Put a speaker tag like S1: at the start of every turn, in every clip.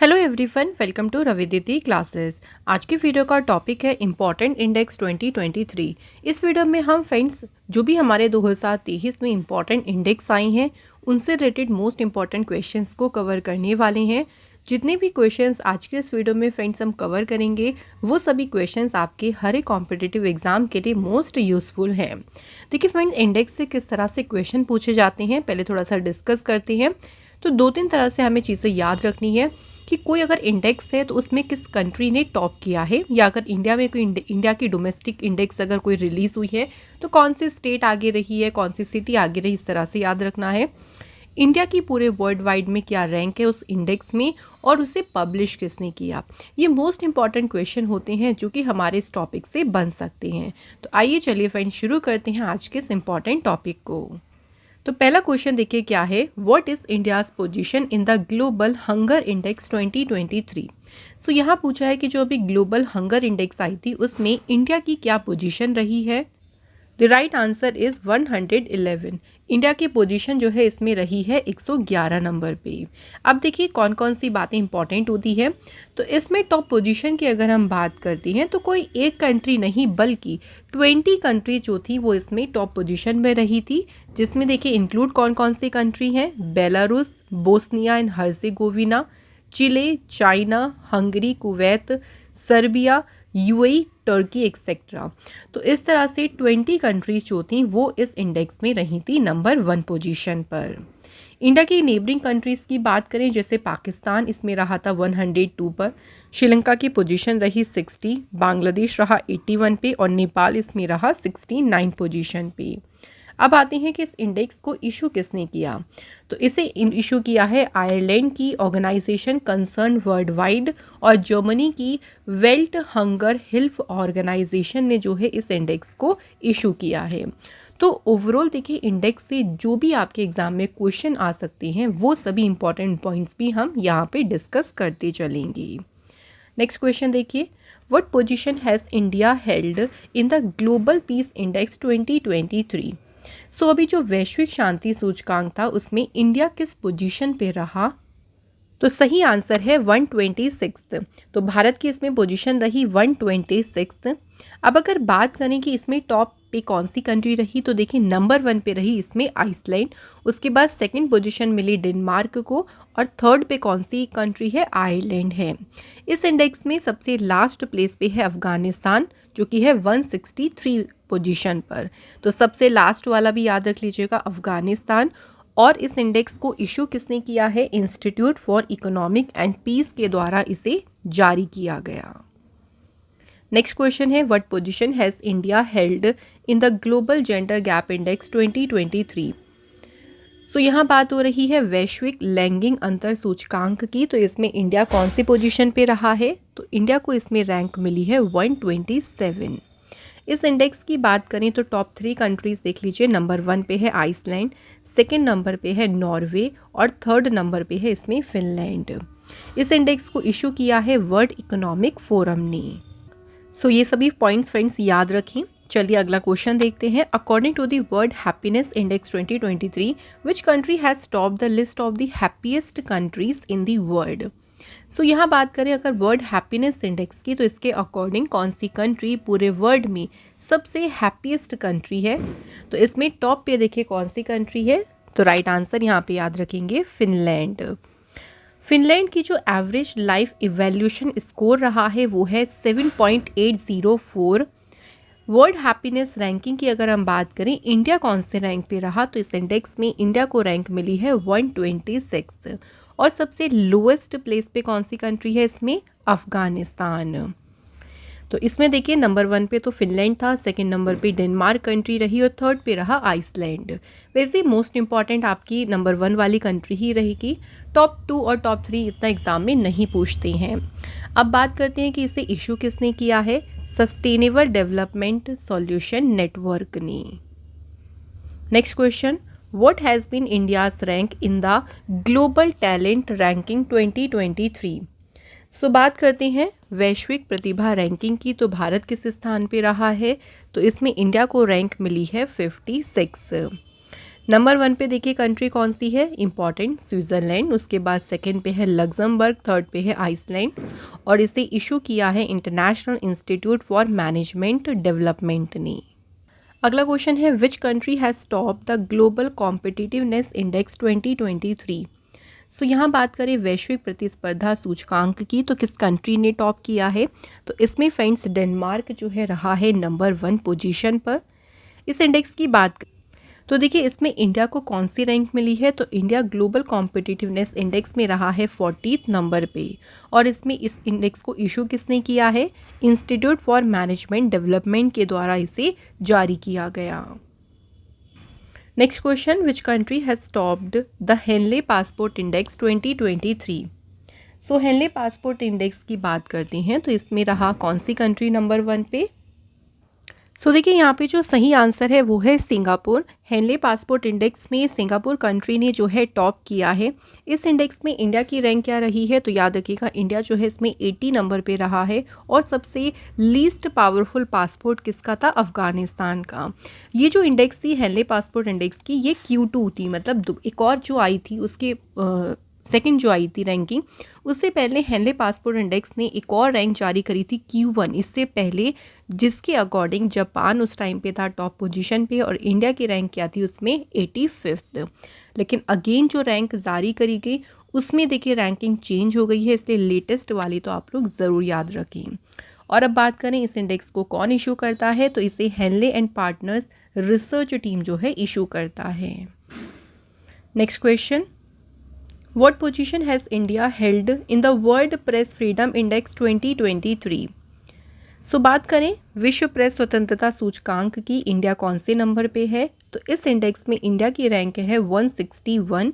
S1: Hello everyone, welcome to Ravediti classes. आज की video का टॉपिक है इम्पॉर्टेंट इंडेक्स 2023। इस वीडियो में हम फ्रेंड्स जो भी हमारे 2023 में इम्पॉर्टेंट इंडेक्स आई हैं उनसे रिलेटेड मोस्ट इम्पॉर्टेंट क्वेश्चंस को कवर करने वाले हैं। जितने भी क्वेश्चंस आज के इस वीडियो में फ्रेंड्स हम कवर करेंगे वो सभी क्वेश्चंस आपके हर एक कॉम्पिटिटिव एग्जाम के लिए मोस्ट यूज़फुल हैं। देखिए फ्रेंड्स, इंडेक्स से किस तरह से क्वेश्चन पूछे जाते हैं पहले थोड़ा सा डिस्कस करते हैं। तो दो तीन तरह से हमें चीज़ें याद रखनी है कि कोई अगर इंडेक्स है तो उसमें किस कंट्री ने टॉप किया है, या अगर इंडिया में कोई इंडिया की डोमेस्टिक इंडेक्स अगर कोई रिलीज़ हुई है तो कौन सी स्टेट आगे रही है, कौन सी सिटी आगे रही, इस तरह से याद रखना है। इंडिया की पूरे वर्ल्ड वाइड में क्या रैंक है उस इंडेक्स में और उसे पब्लिश किसने किया। ये मोस्ट इंपॉर्टेंट क्वेश्चन होते हैं जो कि हमारे इस टॉपिक से बन सकते हैं। तो आइए चलिए फ्रेंड्स शुरू करते हैं आज के इस इम्पॉर्टेंट टॉपिक को। तो पहला क्वेश्चन देखिए क्या है, what is India's position in the global hunger index 2023। So यहाँ पूछा है कि जो अभी ग्लोबल हंगर इंडेक्स आई थी उसमें इंडिया की क्या पोजीशन रही है। The right answer is 111। India की पोजीशन जो है इसमें रही है 111 नंबर पे। अब देखिए कौन कौन सी बातें इंपॉर्टेंट होती है। तो इसमें टॉप पोजीशन की अगर हम बात करते हैं तो कोई एक कंट्री नहीं बल्कि 20 कंट्री जो थी वो इसमें टॉप पोजीशन में रही थी। जिसमें देखिए इंक्लूड कौन कौन सी कंट्री हैं, Belarus, Bosnia and Herzegovina, Chile, China, Hungary, Kuwait, Serbia, UAE, Turkey etcetera. तो इस तरह से 20 कंट्रीज जो थी वो इस इंडेक्स में रही थी नंबर 1 पोजीशन पर। इंडिया की नेबरिंग कंट्रीज़ की बात करें जैसे पाकिस्तान इसमें रहा था 102 पर, श्रीलंका की पोजीशन रही 60, बांग्लादेश रहा 81 पे और नेपाल इसमें रहा 69 पोजीशन पे। अब आते हैं कि इस इंडेक्स को इशू किसने किया। तो इसे इशू किया है आयरलैंड की ऑर्गेनाइजेशन कंसर्न वर्ल्ड वाइड और जर्मनी की वेल्ट हंगर हिल्फ ऑर्गेनाइजेशन ने जो है इस इंडेक्स को इशू किया है। तो ओवरऑल देखिए इंडेक्स से जो भी आपके एग्जाम में क्वेश्चन आ सकते हैं वो सभी इंपॉर्टेंट पॉइंट्स भी हम यहाँ पे डिस्कस करते चलेंगे। नेक्स्ट क्वेश्चन देखिए, what position has India held in the global peace index 2023। सो अभी जो वैश्विक शांति सूचकांक था उसमें इंडिया किस पोजीशन पे रहा। तो सही आंसर है 126। तो भारत की इसमें पोजीशन रही 126। अब अगर बात करें कि इसमें टॉप पे कौन सी कंट्री रही तो देखिए नंबर 1 पे रही इसमें आइसलैंड, उसके बाद सेकंड पोजीशन मिली डेनमार्क को और थर्ड पे कौन सी कंट्री है, आयरलैंड है। इस इंडेक्स में सबसे लास्ट प्लेस पे है अफगानिस्तान जो कि है 163 पोजीशन पर। तो सबसे लास्ट वाला भी याद रख लीजिएगा, अफगानिस्तान। और इस इंडेक्स को इशू किसने किया है, institute for economic and peace के द्वारा इसे जारी किया गया। नेक्स्ट क्वेश्चन है, what position has India held in the global gender gap index 2023। So यहाँ बात हो रही है वैश्विक लैंगिक अंतर सूचकांक की। तो इसमें इंडिया कौन सी पोजीशन पे रहा है, तो इंडिया को इसमें रैंक मिली है 127। इस इंडेक्स की बात करें तो टॉप 3 कंट्रीज़ देख लीजिए, नंबर 1 पे है आइसलैंड, सेकंड नंबर पे है नॉर्वे और थर्ड नंबर पे है इसमें फिनलैंड। इस इंडेक्स को इशू किया है वर्ल्ड इकोनॉमिक फोरम ने। सो ये सभी पॉइंट्स फ्रेंड्स याद रखें। चलिए अगला क्वेश्चन देखते हैं। According to the world happiness index 2023 which country has top the list of the happiest countries in the world. So यहाँ बात करें अगर वर्ल्ड हैप्पीनेस इंडेक्स की तो इसके अकॉर्डिंग कौन सी कंट्री पूरे वर्ल्ड में सबसे हैप्पीएस्ट कंट्री है। तो इसमें टॉप पे देखिए कौन सी कंट्री है, तो राइट आंसर यहाँ पे याद रखेंगे फिनलैंड। फिनलैंड की जो एवरेज लाइफ इवैल्यूएशन स्कोर रहा है वो है 7.804। वर्ल्ड हैप्पीनेस रैंकिंग की अगर हम बात करें इंडिया कौन से रैंक पे रहा, तो इस इंडेक्स में इंडिया को रैंक मिली है 126। और सबसे लोएस्ट प्लेस पे कौन सी कंट्री है, इसमें अफगानिस्तान। तो इसमें देखिए नंबर 1 पे तो फिनलैंड था, सेकंड नंबर पे डेनमार्क कंट्री रही और थर्ड पे रहा आइसलैंड। वैसे मोस्ट इंपॉर्टेंट आपकी नंबर 1 वाली कंट्री ही रहेगी। टॉप 2 और टॉप 3 इतना एग्जाम में नहीं पूछते हैं। अब बात करते हैं कि इसे इशू किसने किया है, सस्टेनेबल डेवलपमेंट सॉल्यूशन नेटवर्क ने। Next question, what has been India's rank in the global talent ranking 2023। So बात करते हैं वैश्विक प्रतिभा रैंकिंग की। तो भारत किस स्थान पे रहा है, तो इसमें इंडिया को रैंक मिली है 56। नंबर 1 पे देखिए कंट्री कौन सी है इम्पॉर्टेंट, स्विट्ज़रलैंड। उसके बाद सेकंड पे है लग्जमबर्ग, थर्ड पे है आइसलैंड और इसे इशू किया है international institute for management development ने। अगला क्वेश्चन है which country has top the global competitiveness index 2023। So यहाँ बात करें वैश्विक प्रतिस्पर्धा सूचकांक की तो किस कंट्री ने टॉप किया है, तो इसमें फ्रेंड्स डेनमार्क जो है रहा है नंबर 1 पोजीशन पर। इस इंडेक्स की बात तो देखिए इसमें इंडिया को कौन सी रैंक मिली है, तो इंडिया ग्लोबल कॉम्पिटिटिवनेस इंडेक्स में रहा है 40th नंबर पे और इसमें इस इंडेक्स को इशू किसने किया है, इंस्टीट्यूट फॉर मैनेजमेंट डेवलपमेंट के द्वारा इसे जारी किया गया। Next question which country has topped the Henley passport index 2023। So Henley passport index की बात करते हैं तो इसमें रहा कौन सी कंट्री नंबर 1 पे। सो देखिए यहाँ पे जो सही आंसर है वो है सिंगापुर। हेनले पासपोर्ट इंडेक्स में सिंगापुर कंट्री ने जो है टॉप किया है। इस इंडेक्स में इंडिया की रैंक क्या रही है, तो याद रखिएगा इंडिया जो है इसमें 80 नंबर पे रहा है और सबसे लीस्ट पावरफुल पासपोर्ट किसका था, अफगानिस्तान का। ये जो इंडेक्स थी हेनले पासपोर्ट इंडेक्स की ये Q2 थी, मतलब एक और जो आई थी उसके सेकंड जो आई थी रैंकिंग, उससे पहले हेनले पासपोर्ट इंडेक्स ने एक और रैंक जारी करी थी Q1 इससे पहले, जिसके अकॉर्डिंग जापान उस टाइम पे था टॉप पोजीशन पे और इंडिया की रैंक क्या थी उसमें 85th। लेकिन अगेन जो रैंक जारी करी गई उसमें देखिए रैंकिंग चेंज हो गई है, इसलिए लेटेस्ट वाली तो आप लोग ज़रूर याद रखें। और अब बात करें इस इंडेक्स को कौन इशू करता है, तो इसे Henley and partners research team जो है इशू करता है। Next question What position has India held in the World Press Freedom Index 2023? So बात करें विश्व प्रेस स्वतंत्रता सूचकांक की, इंडिया कौन से नंबर पे है, तो इस इंडेक्स में इंडिया की रैंक है 161।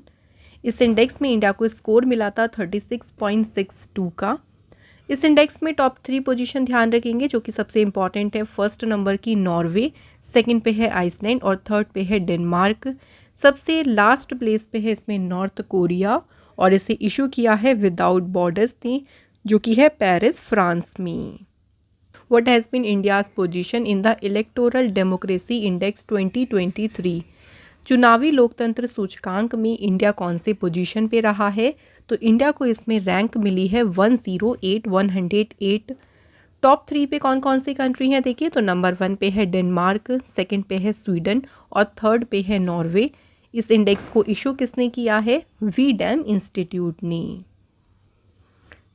S1: इस इंडेक्स में इंडिया को स्कोर मिला था 36.62 का। इस इंडेक्स में टॉप 3 पोजीशन ध्यान रखेंगे जो कि सबसे इंपॉर्टेंट है। फर्स्ट नंबर की नॉर्वे, सेकंड पे है आइसलैंड और थर्ड पे है डेनमार्क। सबसे लास्ट प्लेस पे है इसमें नॉर्थ कोरिया और इसे इशू किया है विदाउट बॉर्डर्स ने, जो कि है पेरिस फ्रांस में। What has been India's position in the electoral democracy index 2023। चुनावी लोकतंत्र सूचकांक में इंडिया कौन से पोजीशन पे रहा है, तो इंडिया को इसमें रैंक मिली है 108। टॉप 3 पे कौन कौन सी कंट्री हैं देखिए, तो नंबर 1 पे है डेनमार्क, सेकंड पे है स्वीडन और थर्ड पे है नॉर्वे। इस इंडेक्स को इशू किसने किया है, वीडैम इंस्टीट्यूट ने।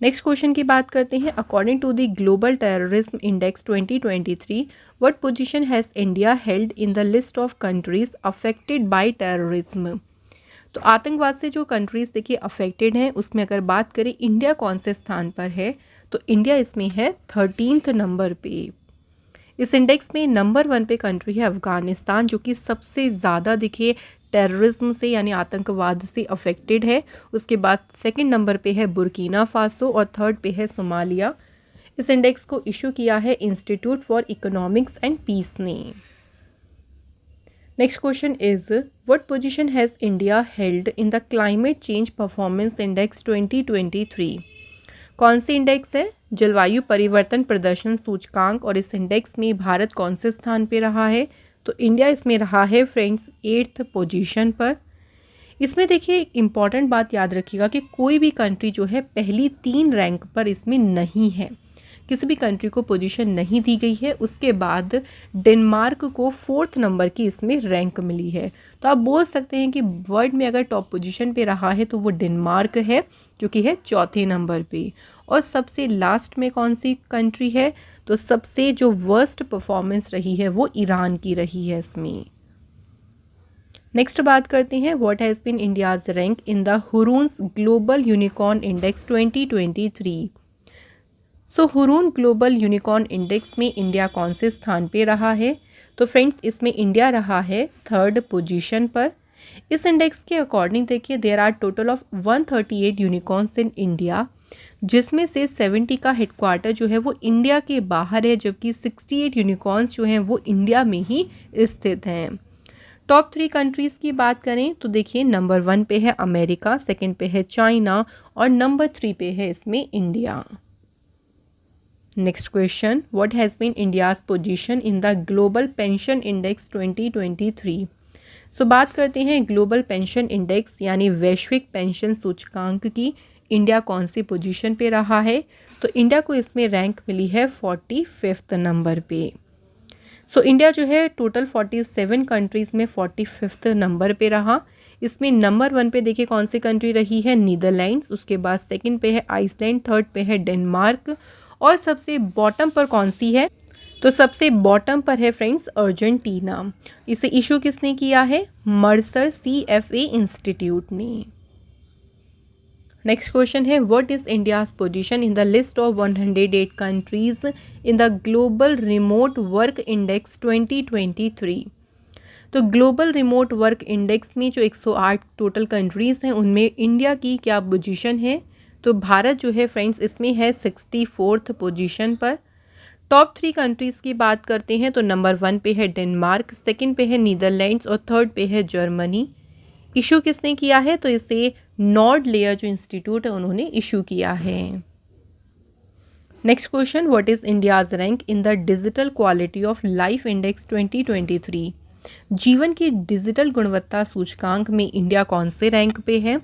S1: नेक्स्ट क्वेश्चन की बात करते हैं। According to the global terrorism index 2023 what position has India held in the list of countries affected by terrorism. तो आतंकवाद से जो कंट्रीज देखिए अफेक्टेड हैं उसमें अगर बात करें इंडिया कौन से स्थान पर है, तो इंडिया इसमें है 13th नंबर पे। इस इंडेक्स में नंबर 1 पे कंट्री है अफगानिस्तान, जो कि सबसे ज़्यादा देखिए टेररिज्म से यानी आतंकवाद से अफेक्टेड है। उसके बाद सेकंड नंबर पे है बुर्किना फासो और थर्ड पे है सोमालिया। इस इंडेक्स को इशू किया है institute for economics and peace ने। Next question is what position has India held in the climate change performance index 2023। कौन सी इंडेक्स है, जलवायु परिवर्तन प्रदर्शन सूचकांक, और इस इंडेक्स में भारत कौन से स्थान पे रहा है, तो इंडिया इसमें रहा है फ्रेंड्स 8th पोजीशन पर। इसमें देखिए एक इम्पॉर्टेंट बात याद रखिएगा कि कोई भी कंट्री जो है पहली 3 रैंक पर इसमें नहीं है, किसी भी कंट्री को पोजीशन नहीं दी गई है। उसके बाद डेनमार्क को 4th नंबर की इसमें रैंक मिली है। तो आप बोल सकते हैं कि वर्ल्ड में अगर टॉप पोजीशन पे रहा है तो वो डेनमार्क है, जो कि है 4थे नंबर पे। और सबसे लास्ट में कौन सी कंट्री है, तो सबसे जो वर्स्ट परफॉर्मेंस रही है वो ईरान की रही है इसमें। नेक्स्ट बात करते हैं what has been India's rank in the Hurun's global unicorn index 2023। So Hurun global unicorn index में इंडिया कौन से स्थान पे रहा है, तो फ्रेंड्स इसमें इंडिया रहा है 3rd पोजीशन पर। इस इंडेक्स के अकॉर्डिंग देखिए there are total of 138 unicorns in India, जिसमें से 70 का हेडक्वार्टर जो है वो इंडिया के बाहर है, जबकि 68 यूनिकॉर्न्स जो हैं वो इंडिया में ही स्थित हैं। टॉप 3 कंट्रीज़ की बात करें तो देखिए नंबर 1 पे है अमेरिका, सेकंड पे है चाइना और नंबर 3 पे है इसमें India. Next question what has been India's position in the global pension index 2023। So बात करते हैं ग्लोबल पेंशन इंडेक्स यानी वैश्विक पेंशन सूचकांक की। इंडिया कौन सी पोजीशन पे रहा है? तो इंडिया को इसमें रैंक मिली है 45th नंबर पे। सो इंडिया जो है टोटल 47 कंट्रीज़ में 45th नंबर पे रहा। इसमें नंबर 1 पे देखिए कौन सी कंट्री रही है, नीदरलैंड्स। उसके बाद सेकंड पे है आइसलैंड, थर्ड पे है डेनमार्क और सबसे बॉटम पर कौन सी है? तो सबसे बॉटम पर है फ्रेंड्स अर्जेंटीना। इसे इशू किसने किया है? मर्सर CFA इंस्टीट्यूट ने। नेक्स्ट क्वेश्चन है what is India's position in the list of 108 countries in the global remote work index 2023। तो ग्लोबल रिमोट वर्क इंडेक्स में जो 108 टोटल कंट्रीज़ हैं उनमें इंडिया की क्या पोजीशन है? तो भारत जो है फ्रेंड्स इसमें है 64th पोजीशन पर। टॉप 3 कंट्रीज़ की बात करते हैं तो नंबर 1 पे है डेनमार्क, सेकंड पे है नीदरलैंड्स और थर्ड पे है जर्मनी। इशू किसने किया है? तो इसे नॉर्ड लेयर जो इंस्टीट्यूट है उन्होंने इशू किया है। Next question what is India's rank in the digital quality of life index 2023। जीवन की डिजिटल गुणवत्ता सूचकांक में इंडिया कौन से रैंक पे है?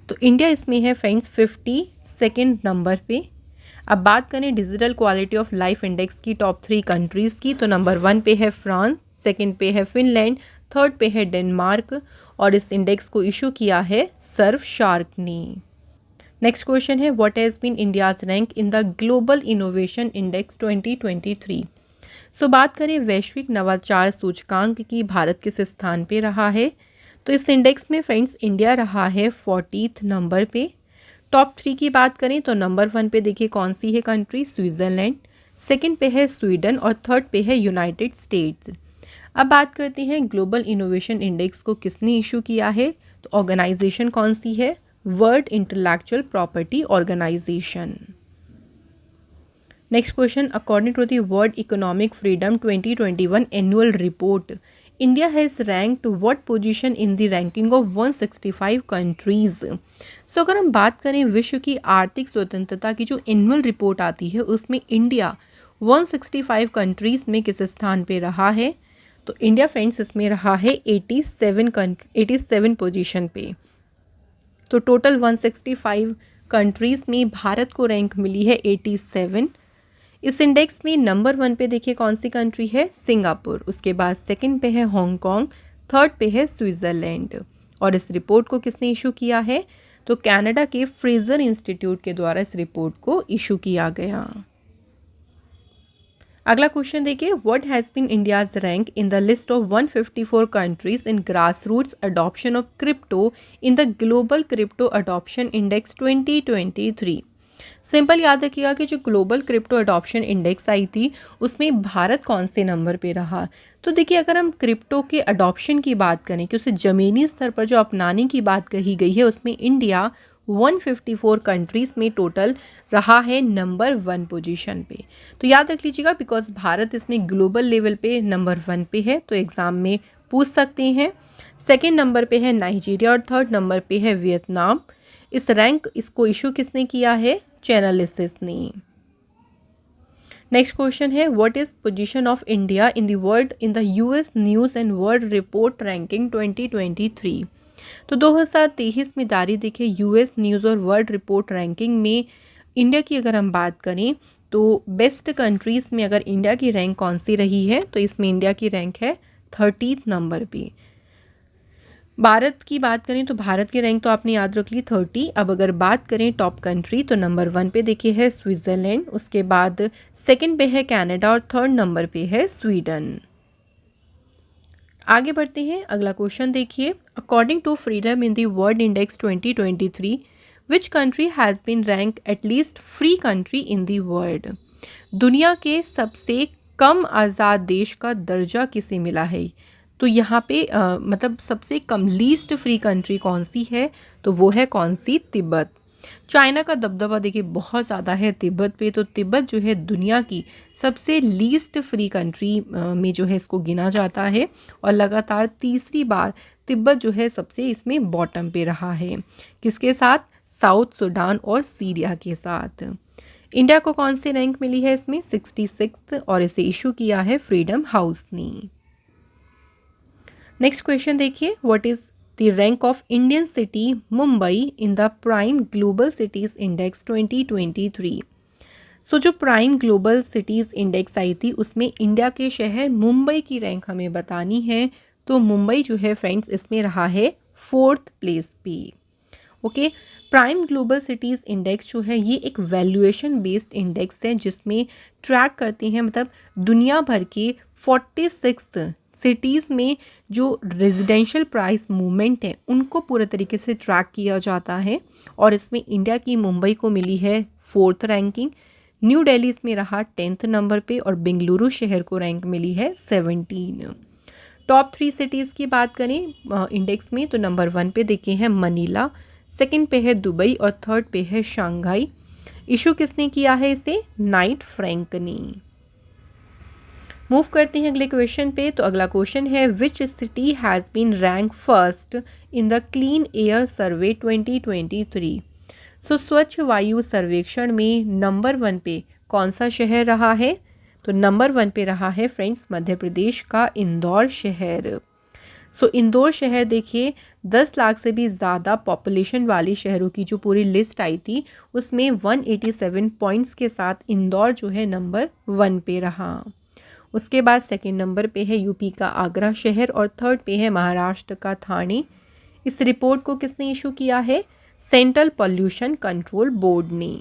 S1: तो इंडिया इसमें है फ्रेंड्स 52nd नंबर पे। अब बात करें digital quality of life index की टॉप 3 कंट्रीज़ की तो नंबर 1 पे है फ्रांस, सेकंड पे है फिनलैंड, थर्ड पे है डेनमार्क और इस इंडेक्स को इशू किया है सर्व शार्क ने। नेक्स्ट क्वेश्चन है what has been India's rank in the global innovation index 2023। So बात करें वैश्विक नवाचार सूचकांक की, भारत किस स्थान पे रहा है? तो इस इंडेक्स में फ्रेंड्स इंडिया रहा है 40th नंबर पे। टॉप 3 की बात करें तो नंबर 1 पे देखिए कौन सी है कंट्री, स्विट्ज़रलैंड, सेकंड पे है स्वीडन और थर्ड पे है यूनाइटेड स्टेट्स। अब बात करते हैं ग्लोबल इनोवेशन इंडेक्स को किसने इशू किया है? तो ऑर्गेनाइजेशन कौन सी है? World intellectual property organisation. Next question according to the world economic freedom 2021 annual report India has ranked what position in the ranking of 165 countries. So अगर हम बात करें विश्व की आर्थिक स्वतंत्रता की जो एनुअल रिपोर्ट आती है उसमें इंडिया 165 कंट्रीज़ में किस स्थान पे रहा है? तो इंडिया फ्रेंड्स इसमें रहा है 87 पोजीशन पे। तो टोटल 165 कंट्रीज़ में भारत को रैंक मिली है 87। इस इंडेक्स में नंबर 1 पे देखिए कौन सी कंट्री है, सिंगापुर। उसके बाद सेकंड पे है हांगकांग, थर्ड पे है स्विट्ज़रलैंड। और इस रिपोर्ट को किसने इशू किया है? तो कनाडा के फ्रेजर इंस्टीट्यूट के द्वारा इस रिपोर्ट को इशू किया गया। अगला क्वेश्चन देखिए what has been India's rank in the list of 154 countries in grass roots adoption of crypto in the global crypto adoption index 2023। Simple याद रखिएगा कि जो ग्लोबल क्रिप्टो अडॉप्शन इंडेक्स आई थी उसमें भारत कौन से नंबर पे रहा। तो देखिए अगर हम क्रिप्टो के अडॉप्शन की बात करें कि उसे ज़मीनी स्तर पर जो अपनाने की बात कही गई है उसमें इंडिया 154 कंट्रीज़ में टोटल रहा है नंबर 1 पोजीशन पे। तो याद रख लीजिएगा बिकॉज भारत इसमें ग्लोबल लेवल पे नंबर 1 पे है तो एग्ज़ाम में पूछ सकते हैं। सेकंड नंबर पे है नाइजीरिया और थर्ड नंबर पे है वियतनाम। इस रैंक इसको इशू किसने किया है? चैनलिसिस ने। नेक्स्ट क्वेश्चन है what is position of India in the world in the US news and world report ranking 2023। तो 2023 में जारी देखिए US न्यूज़ और वर्ल्ड रिपोर्ट रैंकिंग में इंडिया की अगर हम बात करें तो बेस्ट कंट्रीज़ में अगर इंडिया की रैंक कौन सी रही है तो इसमें इंडिया की रैंक है 30th नंबर पे। भारत की बात करें तो भारत की रैंक तो आपने याद रख ली 30। अब अगर बात करें टॉप कंट्री तो नंबर 1 पे देखिए है स्विट्ज़रलैंड, उसके बाद सेकंड पे है कनाडा और थर्ड नंबर पे है स्वीडन। आगे बढ़ते हैं, अगला क्वेश्चन देखिए according to freedom in the world index 2023 which country has been rank at least free country in the world. दुनिया के सबसे कम आज़ाद देश का दर्जा किसे मिला है? तो यहाँ पे मतलब सबसे कम लीस्ट फ्री कंट्री कौन सी है? तो वो है कौन सी? तिब्बत। चाइना का दबदबा देखिए बहुत ज़्यादा है तिब्बत पे, तो तिब्बत जो है दुनिया की सबसे लीस्ट फ्री कंट्री में जो है इसको गिना जाता है और लगातार तीसरी बार तिब्बत जो है सबसे इसमें बॉटम पे रहा है। किसके साथ? साउथ सूडान और सीरिया के साथ। इंडिया को कौन सी रैंक मिली है इसमें? 66 और इसे इशू किया है फ्रीडम हाउस ने। नेक्स्ट क्वेश्चन देखिए, what is the rank of Indian city Mumbai in the prime global cities index 2023। सो जो प्राइम ग्लोबल सिटीज इंडेक्स आई थी उसमें इंडिया के शहर मुंबई की रैंक हमें बतानी है। तो मुंबई जो है फ्रेंड्स इसमें रहा है 4th प्लेस पे। Okay, prime global cities index जो है ये एक वैल्यूएशन बेस्ड इंडेक्स है जिसमें ट्रैक करते हैं, मतलब दुनिया भर के 46 सिटीज़ में जो रेजिडेंशियल प्राइस मूवमेंट है उनको पूरे तरीके से ट्रैक किया जाता है। और इसमें इंडिया की मुंबई को मिली है 4th रैंकिंग, न्यू दिल्ली इसमें रहा 10th नंबर पे और बेंगलुरु शहर को रैंक मिली है 17। टॉप 3 सिटीज़ की बात करें इंडेक्स में तो नंबर 1 पे देखे हैं मनीला, सेकंड पे है दुबई और थर्ड पे है शंघाई। इशू किसने किया है इसे? नाइट फ्रैंक ने। मूव करते हैं अगले क्वेश्चन पे। तो अगला क्वेश्चन है which city has been rank first in the clean air survey 2023। So स्वच्छ वायु सर्वेक्षण में नंबर 1 पे कौन सा शहर रहा है? तो नंबर 1 पे रहा है फ्रेंड्स मध्य प्रदेश का इंदौर शहर। सो इंदौर शहर देखिए 10 लाख से भी ज़्यादा पॉपुलेशन वाली शहरों की जो पूरी लिस्ट आई थी उसमें 187 पॉइंट्स के साथ इंदौर जो है नंबर 1 पे रहा। उसके बाद सेकंड नंबर पे है यूपी का आगरा शहर और थर्ड पे है महाराष्ट्र का ठाणे। इस रिपोर्ट को किसने इशू किया है? सेंट्रल पॉल्यूशन कंट्रोल बोर्ड ने।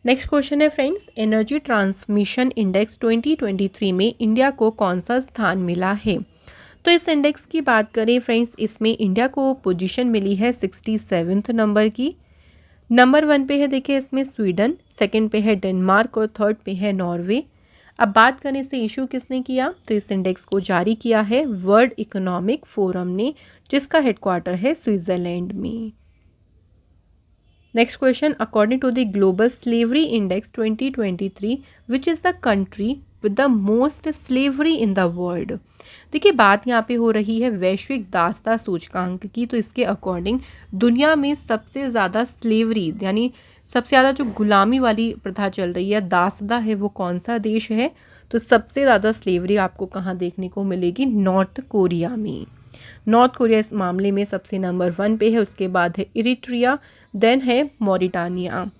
S1: नेक्स्ट क्वेश्चन है फ्रेंड्स, एनर्जी ट्रांसमिशन इंडेक्स 2023 में इंडिया को कौन सा स्थान मिला है? तो इस इंडेक्स की बात करें फ्रेंड्स इसमें इंडिया को पोजीशन मिली है 67 नंबर की। नंबर 1 पे है देखिए इसमें स्वीडन, सेकंड पे है डेनमार्क और थर्ड पे है नॉर्वे। अब बात करें इसे इशू किसने किया? तो इस इंडेक्स को जारी किया है वर्ल्ड इकोनॉमिक फोरम ने, जिसका हेडक्वार्टर है स्विट्जरलैंड में। Next question, according to the global slavery index 2023 which is the country with the most slavery in the world. देखिए बात यहाँ पे हो रही है वैश्विक दासता सूचकांक की। तो इसके अकॉर्डिंग दुनिया में सबसे ज़्यादा स्लेवरी यानी सबसे ज़्यादा जो गुलामी वाली प्रथा चल रही है, दासता है, वो कौन सा देश है? तो सबसे ज़्यादा स्लेवरी आपको कहाँ देखने को मिलेगी? नॉर्थ कोरिया में। नॉर्थ कोरिया इस मामले में सबसे नंबर 1 पे है। उसके बाद है इरिट्रिया, देन है मॉरिटानिया।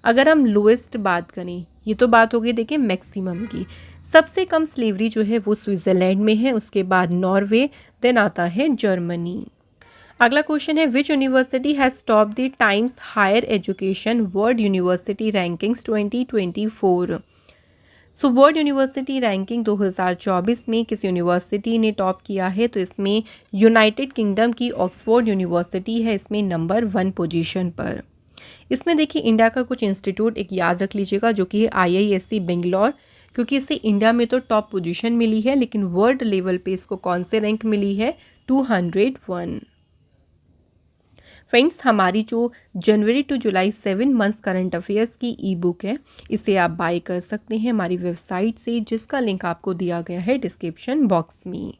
S1: अगर हम लोएस्ट बात करें, ये तो बात हो गई देखिए मैक्सिमम की, सबसे कम स्लेवरी जो है वो स्विट्ज़रलैंड में है, उसके बाद नॉर्वे, देन आता है जर्मनी। अगला क्वेश्चन है which university has top the Times higher education world university rankings 2024। So world university ranking 2024 में किस यूनिवर्सिटी ने टॉप किया है? तो इसमें यूनाइटेड किंगडम की ऑक्सफोर्ड यूनिवर्सिटी है इसमें नंबर 1 पोजीशन पर। इसमें देखिए इंडिया का कुछ इंस्टीट्यूट एक याद रख लीजिएगा जो कि है IISc बेंगलोर, क्योंकि इससे इंडिया में तो टॉप पोजीशन मिली है लेकिन वर्ल्ड लेवल पे इसको कौन से रैंक मिली है? 201। फ्रेंड्स हमारी जो जनवरी टू जुलाई 7 मंथ्स करंट अफेयर्स की ई बुक है इसे आप बाय कर सकते हैं हमारी वेबसाइट से, जिसका लिंक आपको दिया गया है डिस्क्रिप्शन बॉक्स में।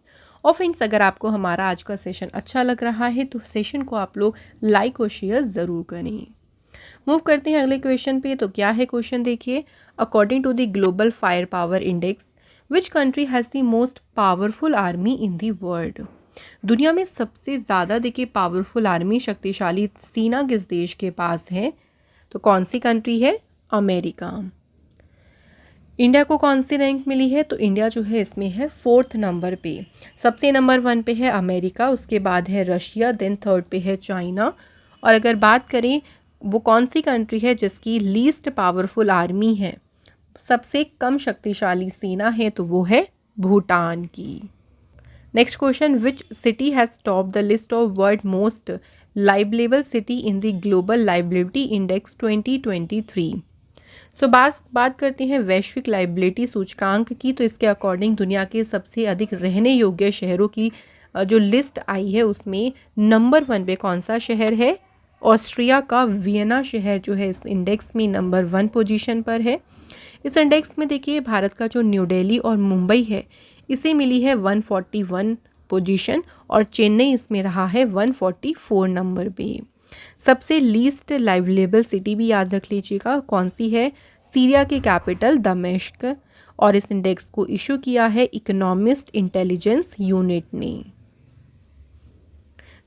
S1: और फ्रेंड्स अगर आपको हमारा आज का सेशन अच्छा लग रहा है तो सेशन को आप लोग लाइक और शेयर ज़रूर करें। मूव करते हैं अगले क्वेश्चन पे। तो क्या है क्वेश्चन देखिए, according to the global fire power index which country has the most powerful army in the world. दुनिया में सबसे ज़्यादा देखिए पावरफुल आर्मी, शक्तिशाली सेना किस देश के पास है? तो कौन सी कंट्री है? अमेरिका। इंडिया को कौन सी रैंक मिली है? तो इंडिया जो है इसमें है 4th नंबर पे। सबसे नंबर 1 पे है अमेरिका, उसके बाद है रशिया, देन थर्ड पे है चाइना। और अगर बात करें वो कौन सी कंट्री है जिसकी लीस्ट पावरफुल आर्मी है, सबसे कम शक्तिशाली सेना है, तो वो है भूटान की। Next question, which city has top the list of world most liveable city in the global liability index 2023। So बात करते हैं वैश्विक लाइबिलिटी सूचकांक की। तो इसके अकॉर्डिंग दुनिया के सबसे अधिक रहने योग्य शहरों की जो लिस्ट आई है उसमें नंबर 1 पे कौन सा शहर है? ऑस्ट्रिया का वियना शहर जो है इस इंडेक्स में नंबर 1 पोजीशन पर है। इस इंडेक्स में देखिए भारत का जो न्यू दिल्ली और मुंबई है इसे मिली है 141 पोजीशन और चेन्नई इसमें रहा है 144 नंबर पे। सबसे लीस्ट लाइवलेबल सिटी भी याद रख लीजिएगा, कौन सी है? सीरिया की कैपिटल दमिश्क। और इस इंडेक्स को इशू किया है इकोनॉमिस्ट इंटेलिजेंस यूनिट ने।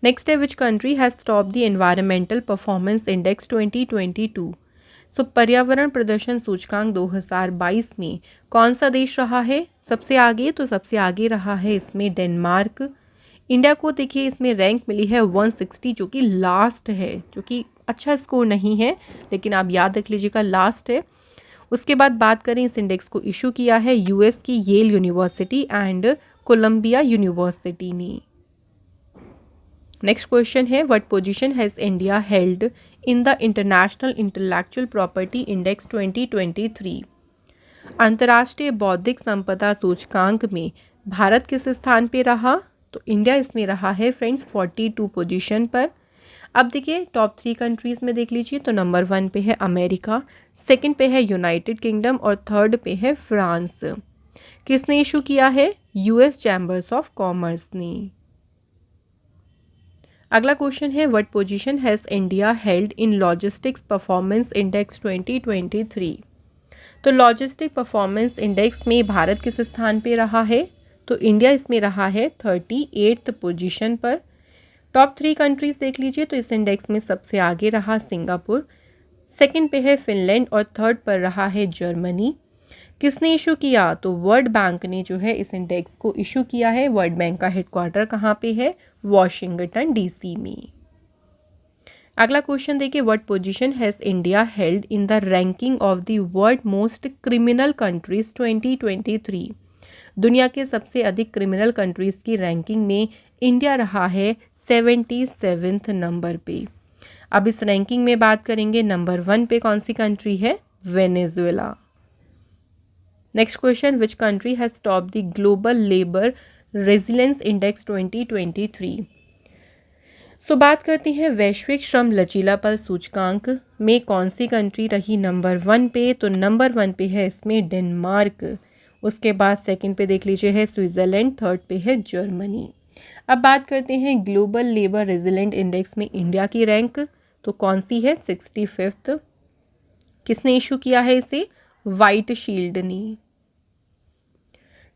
S1: नेक्स्ट है which country has top the environmental performance index 2022। सो पर्यावरण प्रदर्शन सूचकांक 2022 में कौन सा देश रहा है सबसे आगे? तो सबसे आगे रहा है इसमें डेनमार्क। इंडिया को देखिए इसमें रैंक मिली है 160, जो कि लास्ट है, जो कि अच्छा स्कोर नहीं है, लेकिन आप याद रख लीजिएगा लास्ट है। उसके बाद बात करें, इस इंडेक्स को इशू किया है यूएस की Yale university and Columbia university ने। नेक्स्ट क्वेश्चन है what position has India held in the international intellectual property index 2023। अंतर्राष्ट्रीय बौद्धिक संपदा सूचकांक में भारत किस स्थान पे रहा? तो इंडिया इसमें रहा है फ्रेंड्स 42 पोजीशन पर। अब देखिए टॉप 3 कंट्रीज़ में देख लीजिए, तो नंबर 1 पे है अमेरिका, सेकंड पे है यूनाइटेड किंगडम और थर्ड पे है फ्रांस। किसने इशू किया है? यूएस चैम्बर्स ऑफ कॉमर्स ने। अगला क्वेश्चन है what position has India held in logistics performance index 2023। तो लॉजिस्टिक परफॉर्मेंस इंडेक्स में भारत किस स्थान पे रहा है? तो इंडिया इसमें रहा है 38th पोजीशन पर। टॉप 3 कंट्रीज़ देख लीजिए, तो इस इंडेक्स में सबसे आगे रहा सिंगापुर, सेकंड पे है फिनलैंड और थर्ड पर रहा है जर्मनी। किसने इशू किया? तो वर्ल्ड बैंक ने जो है इस इंडेक्स को इशू किया है। वर्ल्ड बैंक का हेडक्वार्टर कहाँ पे है? वॉशिंगटन डीसी में। अगला क्वेश्चन देखिए what position has India held in the ranking of the world most criminal countries 2023। दुनिया के सबसे अधिक क्रिमिनल कंट्रीज़ की रैंकिंग में इंडिया रहा है 77वें नंबर पे। अब इस रैंकिंग में बात करेंगे, नंबर 1 पे कौन सी कंट्री है? Venezuela. Next question which country has top the global labour resilience index 2023। So बात करते हैं वैश्विक श्रम लचीलापन सूचकांक में कौन सी कंट्री रही नंबर 1 पे? तो नंबर 1 पे है इसमें डेनमार्क, उसके बाद सेकंड पे देख लीजिए है स्विट्ज़रलैंड, थर्ड पे है जर्मनी। अब बात करते हैं ग्लोबल लेबर रेजिलेंट इंडेक्स में इंडिया की रैंक, तो कौन सी है? 65th। किसने इशू किया है इसे? वाइट शील्ड ने।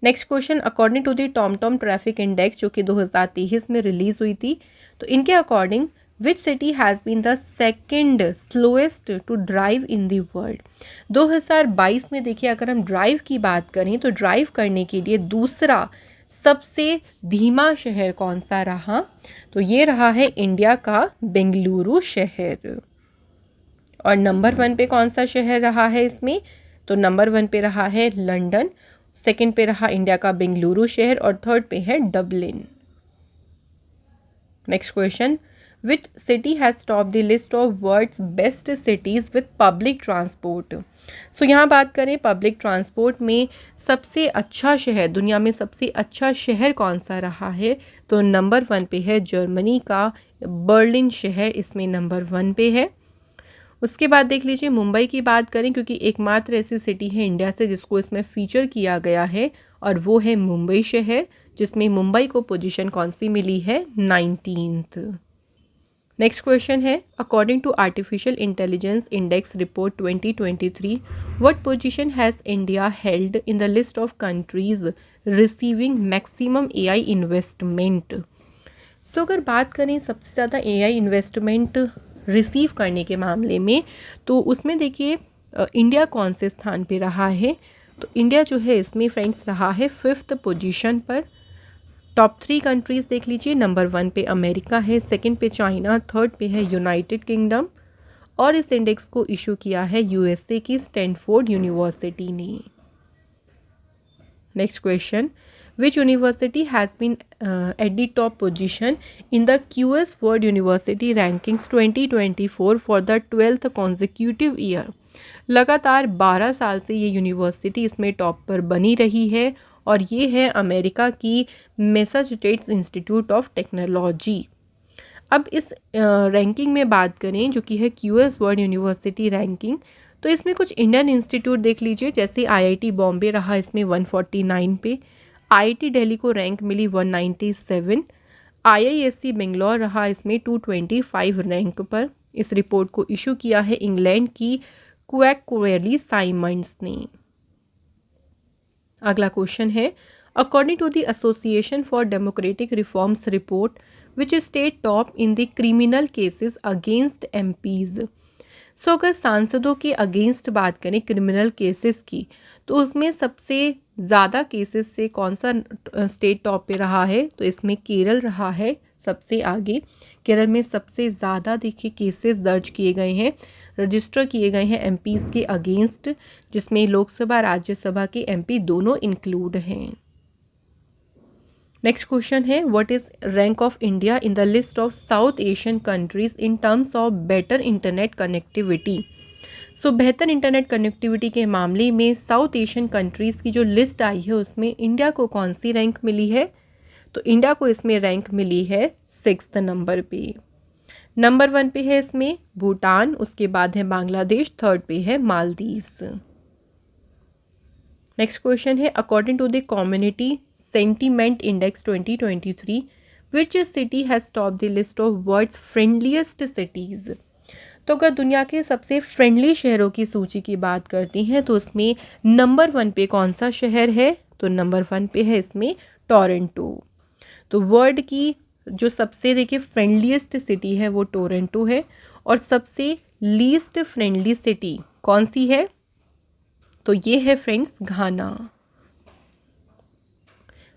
S1: Next question according to the TomTom traffic index जो कि 2023 में रिलीज हुई थी, तो इनके according which city has been the second slowest to drive in the world. 2022 में देखिए अगर हम ड्राइव की बात करें तो ड्राइव करने के लिए दूसरा सबसे धीमा शहर कौन सा रहा? तो ये रहा है इंडिया का बेंगलुरु शहर। और नंबर 1 पे कौन सा शहर रहा है इसमें? तो नंबर 1 पे रहा है लंदन, सेकंड पे रहा इंडिया का बेंगलुरु शहर और थर्ड पे है Dublin. Next question which city has top the list of world's best cities with public transport. So यहाँ बात करें पब्लिक ट्रांसपोर्ट में सबसे अच्छा शहर, दुनिया में सबसे अच्छा शहर कौन सा रहा है? तो नंबर 1 पे है जर्मनी का बर्लिन शहर, इसमें नंबर 1 पे है। उसके बाद देख लीजिए मुंबई की बात करें, क्योंकि एकमात्र ऐसी सिटी है इंडिया से जिसको इसमें फीचर किया गया है और वो है मुंबई शहर, जिसमें मुंबई को पोजीशन कौन सी मिली है? 19th। नेक्स्ट क्वेश्चन है according to artificial intelligence index report 2023 what position has India held in the list of countries receiving maximum AI investment. So अगर बात करें सबसे ज़्यादा एआई इन्वेस्टमेंट रिसीव करने के मामले में, तो उसमें देखिए इंडिया कौन से स्थान पे रहा है? तो इंडिया जो है इसमें फ्रेंड्स रहा है 5th पोजीशन पर। टॉप 3 कंट्रीज़ देख लीजिए, नंबर 1 पे अमेरिका है, सेकंड पे चाइना, थर्ड पे है यूनाइटेड किंगडम और इस इंडेक्स को इशू किया है यूएसए की स्टैनफोर्ड यूनिवर्सिटी ने। Next question which university has been at the top position in the QS World University Rankings 2024 for the 12th consecutive year। लगातार 12 साल से ये यूनिवर्सिटी इसमें टॉप पर बनी रही है और ये है अमेरिका की मैसाचुसेट्स इंस्टीट्यूट ऑफ टेक्नोलॉजी। अब इस रैंकिंग में बात करें जो कि है QS वर्ल्ड यूनिवर्सिटी रैंकिंग, तो इसमें कुछ इंडियन इंस्टीट्यूट देख लीजिए, जैसे IIT बॉम्बे रहा इसमें 149 पे, IIT दिल्ली को रैंक मिली 197, IISc बेंगलोर रहा इसमें 225 रैंक पर। इस रिपोर्ट को इशू किया है इंग्लैंड की क्वैकक्वेली साइमंड्स ने। अगला क्वेश्चन है, according to the association for democratic reforms report which state top in the criminal cases against MPs. So अगर सांसदों के अगेंस्ट बात करें क्रिमिनल केसेस की, तो उसमें सबसे ज़्यादा केसेस से कौन सा स्टेट टॉप पे रहा है, तो इसमें केरल रहा है सबसे आगे। केरल में सबसे ज़्यादा देखिए केसेस दर्ज किए गए हैं, रजिस्टर किए गए हैं एमपीज़ के अगेंस्ट, जिसमें लोकसभा राज्यसभा के एमपी दोनों इंक्लूड हैं। नेक्स्ट क्वेश्चन है, what is rank of India in the list of South Asian countries in terms of better internet connectivity. So बेहतर इंटरनेट कनेक्टिविटी के मामले में साउथ एशियन कंट्रीज़ की जो लिस्ट आई है उसमें इंडिया को कौन सी रैंक मिली है, तो इंडिया को इसमें रैंक मिली है 6th नंबर पे। नंबर 1 पे है इसमें भूटान, उसके बाद है बांग्लादेश, 3rd पे है मालदीव्स। नेक्स्ट क्वेश्चन है, according to the community sentiment index 2023 which city has top the list of world's friendliest cities. तो अगर दुनिया के सबसे फ्रेंडली शहरों की सूची की बात करती हैं तो उसमें नंबर 1 पे कौन सा शहर है, तो नंबर 1 पे है इसमें टोरंटो। तो वर्ल्ड की जो सबसे देखिए फ्रेंडलीस्ट सिटी है वो टोरंटो है, और सबसे लीस्ट फ्रेंडली सिटी कौन सी है, तो ये है फ्रेंड्स घाना।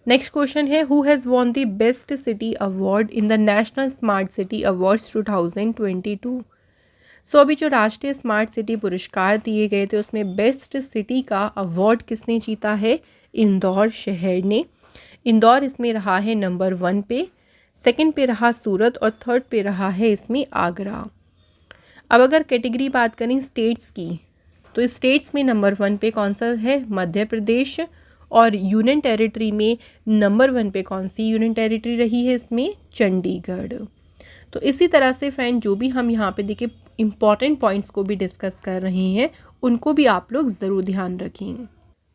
S1: नेक्स्ट क्वेश्चन है, who has won the best city award in the national smart city awards 2022। सो अभी जो राष्ट्रीय स्मार्ट सिटी पुरस्कार दिए गए थे उसमें बेस्ट सिटी का अवार्ड किसने जीता है, इंदौर शहर ने। इंदौर इसमें रहा है नंबर 1 पे, 2nd पे रहा सूरत और 3rd पे रहा है इसमें आगरा। अब अगर कैटेगरी बात करें स्टेट्स की, तो स्टेट्स में नंबर 1 पे कौन सा है, मध्य प्रदेश, और यूनियन टेरिटरी में नंबर 1 पे कौन सी यूनियन टेरिटरी रही है, इसमें चंडीगढ़। तो इसी तरह से फ्रेंड जो भी हम यहाँ पे देखिए इंपॉर्टेंट पॉइंट्स को भी डिस्कस कर रहे हैं उनको भी आप लोग ज़रूर ध्यान रखें।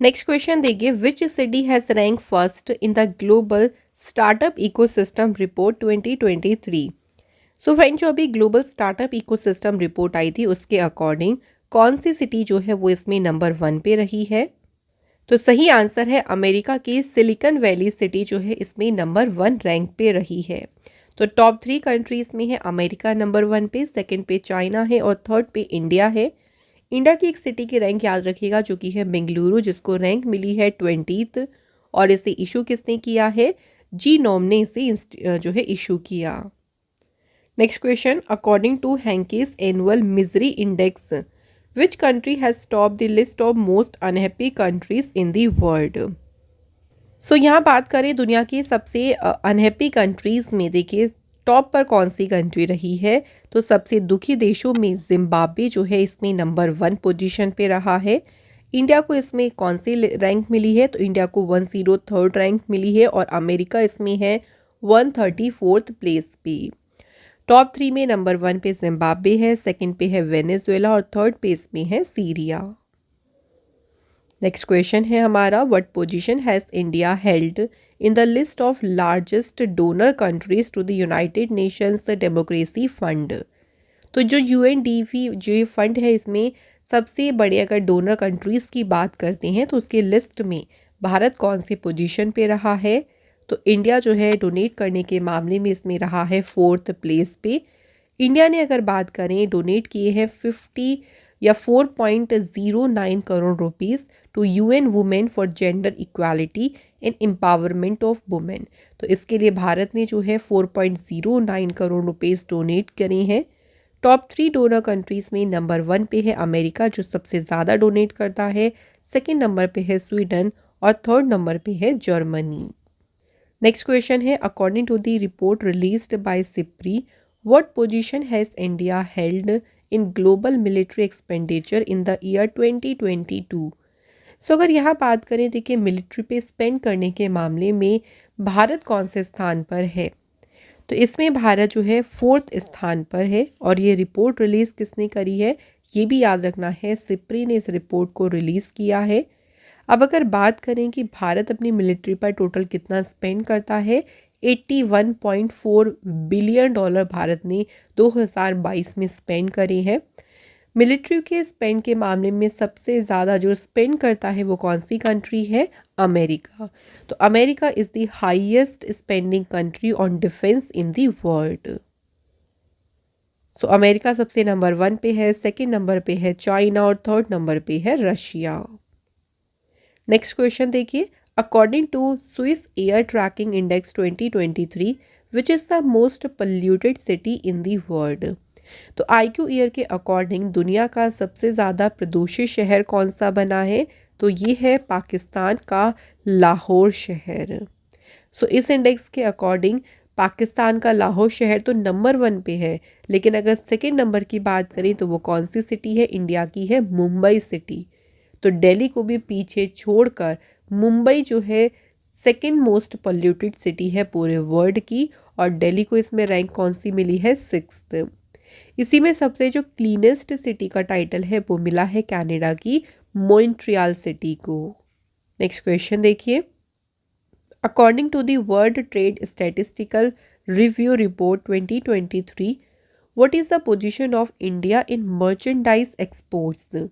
S1: नेक्स्ट क्वेश्चन देखिए, विच city has rank first in the global startup ecosystem report 2023। So friend जो अभी ग्लोबल स्टार्टअप इकोसिस्टम रिपोर्ट आई थी उसके अकॉर्डिंग कौन सी सिटी जो है वो इसमें नंबर 1 पे रही है, तो सही आंसर है अमेरिका की सिलिकॉन वैली सिटी जो है इसमें नंबर 1 रैंक पे रही है। तो टॉप 3 कंट्रीज़ में है अमेरिका नंबर 1 पे, 2nd पे चाइना है और 3rd पे इंडिया है। इंडिया की एक सिटी की रैंक याद रखिएगा जो कि है बेंगलुरु, जिसको रैंक मिली है 20th, और इसे इशू किसने किया है, जीनोम ने इसे जो है इशू किया। Next question, according to Hanke's annual misery index which country has top the list of most unhappy countries in the world. So यहाँ बात करें दुनिया की सबसे अनहैप्पी कंट्रीज़ में, देखिए टॉप पर कौन सी कंट्री रही है, तो सबसे दुखी देशों में जिम्बाब्वे जो है इसमें नंबर 1 पोजीशन पे रहा है। इंडिया को इसमें कौन सी रैंक मिली है, तो इंडिया को 103rd रैंक मिली है, और अमेरिका इसमें है 134th प्लेस पे। टॉप 3 में नंबर 1 पे जिम्बाब्वे है, 2nd पे है वेनेजुएला और 3rd पेस में है सीरिया। नेक्स्ट क्वेश्चन है हमारा, what position has India held in the list of largest donor countries to the United Nations democracy fund. तो जो यूएनडीपी जो फंड है इसमें सबसे बड़े अगर डोनर कंट्रीज़ की बात करते हैं तो उसके लिस्ट में भारत कौन से पोजीशन पे रहा है, तो इंडिया जो है डोनेट करने के मामले में इसमें रहा है 4th प्लेस पे। इंडिया ने अगर बात करें डोनेट किए हैं 50 या 4.09 crore rupees to UN women for gender equality and empowerment of women. तो इसके लिए भारत ने जो है 4.09 करोड़ रुपीस डोनेट करे हैं। टॉप 3 डोनर कंट्रीज़ में नंबर 1 पे है अमेरिका जो सबसे ज़्यादा डोनेट करता है, 2nd नंबर पे है स्वीडन और 3rd नंबर पे है जर्मनी। नेक्स्ट क्वेश्चन है, according to the report released by SIPRI what position has India held in global military expenditure in the year 2022। So अगर यहाँ बात करें देखिए मिलिट्री पे स्पेंड करने के मामले में भारत कौन से स्थान पर है, तो इसमें भारत जो है 4th स्थान पर है। और ये रिपोर्ट रिलीज़ किसने करी है, ये भी याद रखना है, सिप्री ने इस रिपोर्ट को रिलीज़ किया है। अब अगर बात करें कि भारत अपनी मिलिट्री पर टोटल कितना स्पेंड करता है, 81.4 बिलियन डॉलर भारत ने 2022 में स्पेंड करे हैं। मिलिट्री के स्पेंड के मामले में सबसे ज़्यादा जो स्पेंड करता है वो कौन सी कंट्री है? अमेरिका। तो America is the highest spending country on defence in the world. So America सबसे नंबर 1 पे है, सेकंड नंबर पे है चाइना और थर्ड नंबर पे है रशिया। नेक्स्ट क्वेश्चन देखिए, according to swiss air tracking index 2023 which is the most polluted city in the world. तो आईक्यू ईयर के अकॉर्डिंग दुनिया का सबसे ज़्यादा प्रदूषित शहर कौन सा बना है? तो ये है पाकिस्तान का लाहौर शहर। सो इस इंडेक्स के अकॉर्डिंग पाकिस्तान का लाहौर शहर तो नंबर 1 पे है, लेकिन अगर सेकंड नंबर की बात करें तो वो कौन सी सिटी है? इंडिया की है मुंबई सिटी। तो दिल्ली को भी पीछे छोड़कर मुंबई जो है सेकंड मोस्ट पोल्यूटेड सिटी है पूरे वर्ल्ड की, और दिल्ली को इसमें रैंक कौन सी मिली है? 6th। इसी में सबसे जो क्लीनेस्ट सिटी का टाइटल है वो मिला है कनाडा की मॉन्ट्रियल सिटी को। नेक्स्ट क्वेश्चन देखिए, according to the world trade statistical review report 2023 what is the position of India in merchandise exports.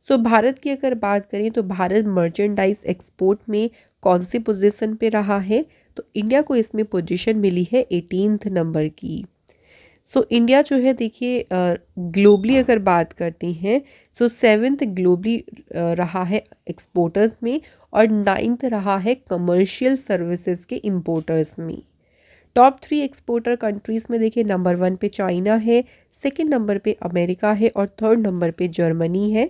S1: So Bharat की अगर बात करें तो भारत मर्चेंडाइज एक्सपोर्ट में कौन सी पोजीशन पे रहा है? तो इंडिया को इसमें पोजीशन मिली है 18th नंबर की। सो इंडिया जो है देखिए ग्लोबली अगर बात करते हैं सो 7th ग्लोबली रहा है एक्सपोर्टर्स में, और 9th रहा है कमर्शियल सर्विसेज के इंपोर्टर्स में। टॉप 3 एक्सपोर्टर कंट्रीज़ में देखिए नंबर 1 पे चाइना है, सेकंड नंबर पे अमेरिका है और थर्ड नंबर पे जर्मनी है।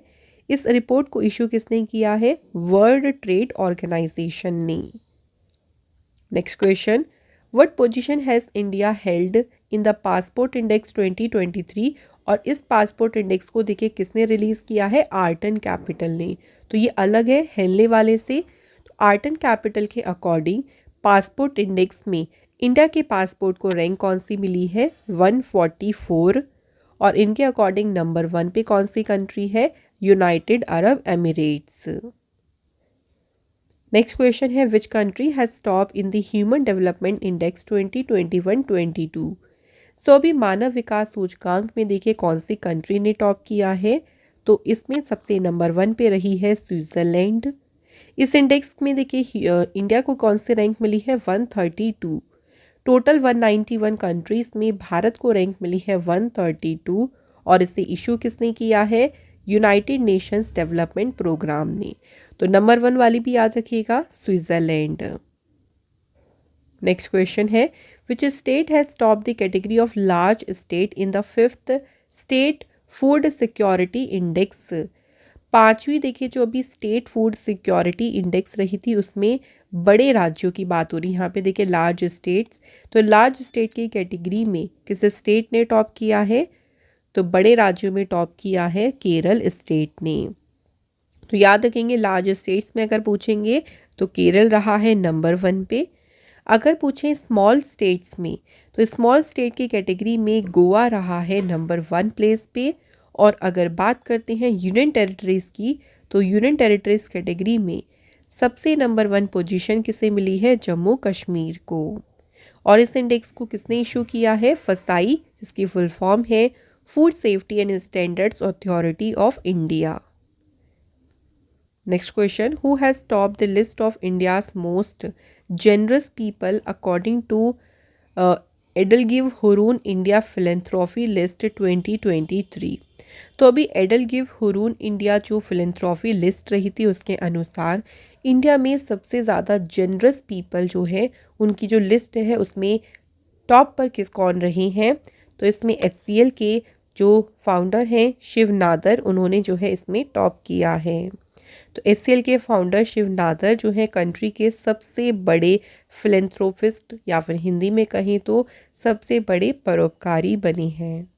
S1: इस रिपोर्ट को इशू किसने किया है? वर्ल्ड ट्रेड ऑर्गेनाइजेशन ने। Next question, what position has India held in the passport index 2023। और इस पासपोर्ट इंडेक्स को देखिए किसने रिलीज़ किया है? आर्ट एंड कैपिटल ने। तो ये अलग है हेनले वाले से। तो आर्ट एंड कैपिटल के अकॉर्डिंग पासपोर्ट इंडेक्स में इंडिया के पासपोर्ट को रैंक कौन सी मिली है? 144। और इनके अकॉर्डिंग नंबर 1 पे कौन सी कंट्री है? United Arab Emirates. Next question है, which country has top in the human development index 2021-22। So अभी मानव विकास सूचकांक में देखिए कौन सी कंट्री ने टॉप किया है? तो इसमें सबसे नंबर 1 पे रही है स्विट्ज़रलैंड। इस इंडेक्स में देखिए इंडिया को कौन सी रैंक मिली है? 132। टोटल 191 कंट्रीज़ में भारत को रैंक मिली है 132, और इसे इशू किसने किया है? यूनाइटेड नेशंस डेवलपमेंट प्रोग्राम ने। तो नंबर 1 वाली भी याद रखिएगा, स्विट्ज़रलैंड। नेक्स्ट क्वेश्चन है, which state has top the category of large state in the 5th state food security index. 5वीं देखिए जो अभी स्टेट फूड सिक्योरिटी इंडेक्स रही थी उसमें बड़े राज्यों की बात हो रही है। यहाँ पे देखिए लार्ज स्टेट्स, तो लार्ज स्टेट की कैटेगरी में किस स्टेट ने टॉप किया है? तो बड़े राज्यों में टॉप किया है केरल स्टेट ने। तो याद रखेंगे लार्ज स्टेट्स में अगर पूछेंगे तो केरल रहा है नंबर 1 पे। अगर पूछें स्मॉल स्टेट्स में तो स्मॉल स्टेट की कैटेगरी में गोवा रहा है नंबर 1 प्लेस पे। और अगर बात करते हैं यूनियन टेरिटरीज़ की तो यूनियन टेरिटरीज़ कैटेगरी में सबसे नंबर 1 पोजीशन किसे मिली है? जम्मू कश्मीर को। और इस इंडेक्स को किसने इशू किया है? फसाई, जिसकी फुल फॉर्म है food safety and standards authority of India. Next question, who has top the list of India's most generous people according to EdelGive Hurun India philanthropy list 2023। तो अभी एडलगिव हुरून इंडिया जो फिलेंथ्रॉफी list रही थी उसके अनुसार India में सबसे ज़्यादा जेनरस पीपल जो है उनकी जो लिस्ट है उसमें टॉप पर किस कौन रहे हैं? तो इसमें HCL के जो फाउंडर हैं शिव नादर, उन्होंने जो है इसमें टॉप किया है। तो HCL के फाउंडर शिव नादर जो है कंट्री के सबसे बड़े फिलेंथ्रोपिस्ट, या फिर हिंदी में कहें तो सबसे बड़े परोपकारी बने हैं।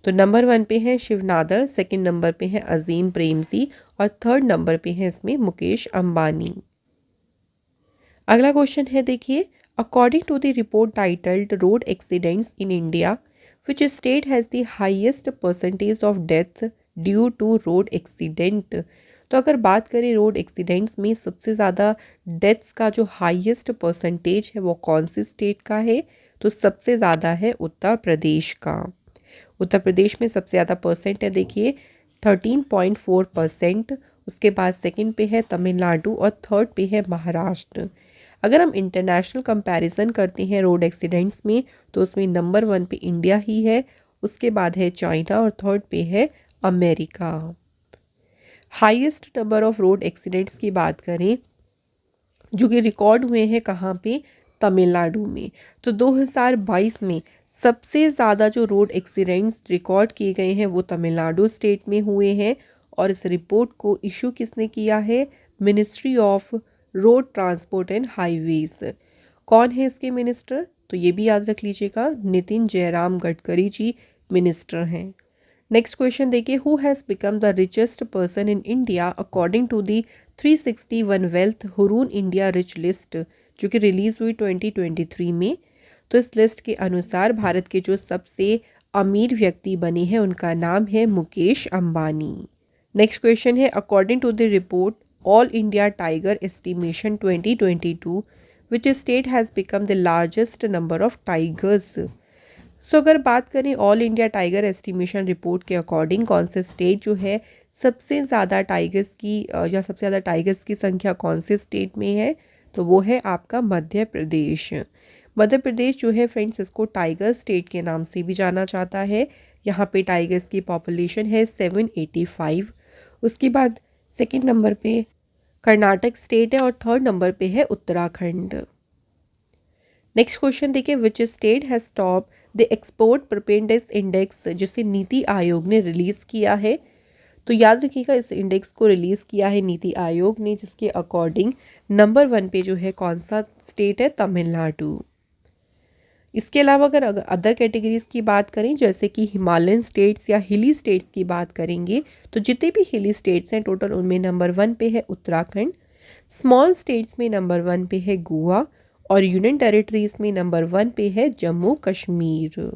S1: तो नंबर 1 पे है शिव नादर, सेकंड नंबर पे है अजीम प्रेमजी और थर्ड नंबर पे है इसमें मुकेश अंबानी। अगला क्वेश्चन है देखिए, according to the report titled road accidents in India which state has the highest percentage of death due to road accident. तो अगर बात करें रोड एक्सीडेंट्स में सबसे ज़्यादा डेथ्स का जो हाईएस्ट परसेंटेज है वो कौन सी स्टेट का है? तो सबसे ज़्यादा है उत्तर प्रदेश का। उत्तर प्रदेश में सबसे ज़्यादा परसेंट है देखिए 13.4%। उसके बाद सेकंड पे है तमिलनाडु और थर्ड पे है महाराष्ट्र। अगर हम इंटरनेशनल कंपैरिजन करते हैं रोड एक्सीडेंट्स में तो उसमें नंबर 1 पे इंडिया ही है, उसके बाद है चाइना और थर्ड पे है America. Highest number of road accidents की बात करें जो कि रिकॉर्ड हुए हैं कहाँ पे, तमिलनाडु में। तो 2022 में सबसे ज़्यादा जो रोड एक्सीडेंट्स रिकॉर्ड किए गए हैं वो तमिलनाडु स्टेट में हुए हैं। और इस रिपोर्ट को इशू किसने किया है, ministry of road transport and highways. कौन है इसके मिनिस्टर, तो ये भी याद रख लीजिएगा, नितिन जयराम गडकरी जी मिनिस्टर हैं। नेक्स्ट क्वेश्चन देखिए, who has become the richest person in India according to the 361 wealth Hurun India rich list, जो कि रिलीज़ हुई 2023 में। तो इस लिस्ट के अनुसार भारत के जो सबसे अमीर व्यक्ति बने हैं उनका नाम है मुकेश अंबानी। नेक्स्ट क्वेश्चन है, according to the report all India tiger estimation 2022 which state has become the largest number of tigers. So अगर बात करें all India tiger estimation report के अकॉर्डिंग कौन से स्टेट जो है सबसे ज़्यादा टाइगर्स की या सबसे ज़्यादा टाइगर्स की संख्या कौन से स्टेट में है, तो वो है आपका मध्य प्रदेश। मध्य प्रदेश जो है फ्रेंड्स इसको टाइगर स्टेट के नाम से भी जाना जाता है। यहाँ पे टाइगर्स की पॉपुलेशन है 785। उसके बाद सेकंड नंबर पे कर्नाटक स्टेट है और थर्ड नंबर पे है उत्तराखंड। नेक्स्ट क्वेश्चन देखिए, विच state has top the export preparedness index, जिसे नीति आयोग ने रिलीज़ किया है। तो याद रखिएगा इस इंडेक्स को रिलीज़ किया है नीति आयोग ने, जिसके अकॉर्डिंग नंबर 1 पे जो है कौन सा स्टेट है, तमिलनाडु। इसके अलावा अगर अदर कैटेगरीज की बात करें जैसे कि हिमालयन स्टेट्स या हिली स्टेट्स की बात करेंगे तो जितने भी हिली स्टेट्स हैं टोटल उनमें नंबर 1 पे है उत्तराखंड, स्मॉल स्टेट्स में नंबर 1 पे है गोवा और यूनियन टेरिटरीज में नंबर 1 पे है Jammu Kashmir.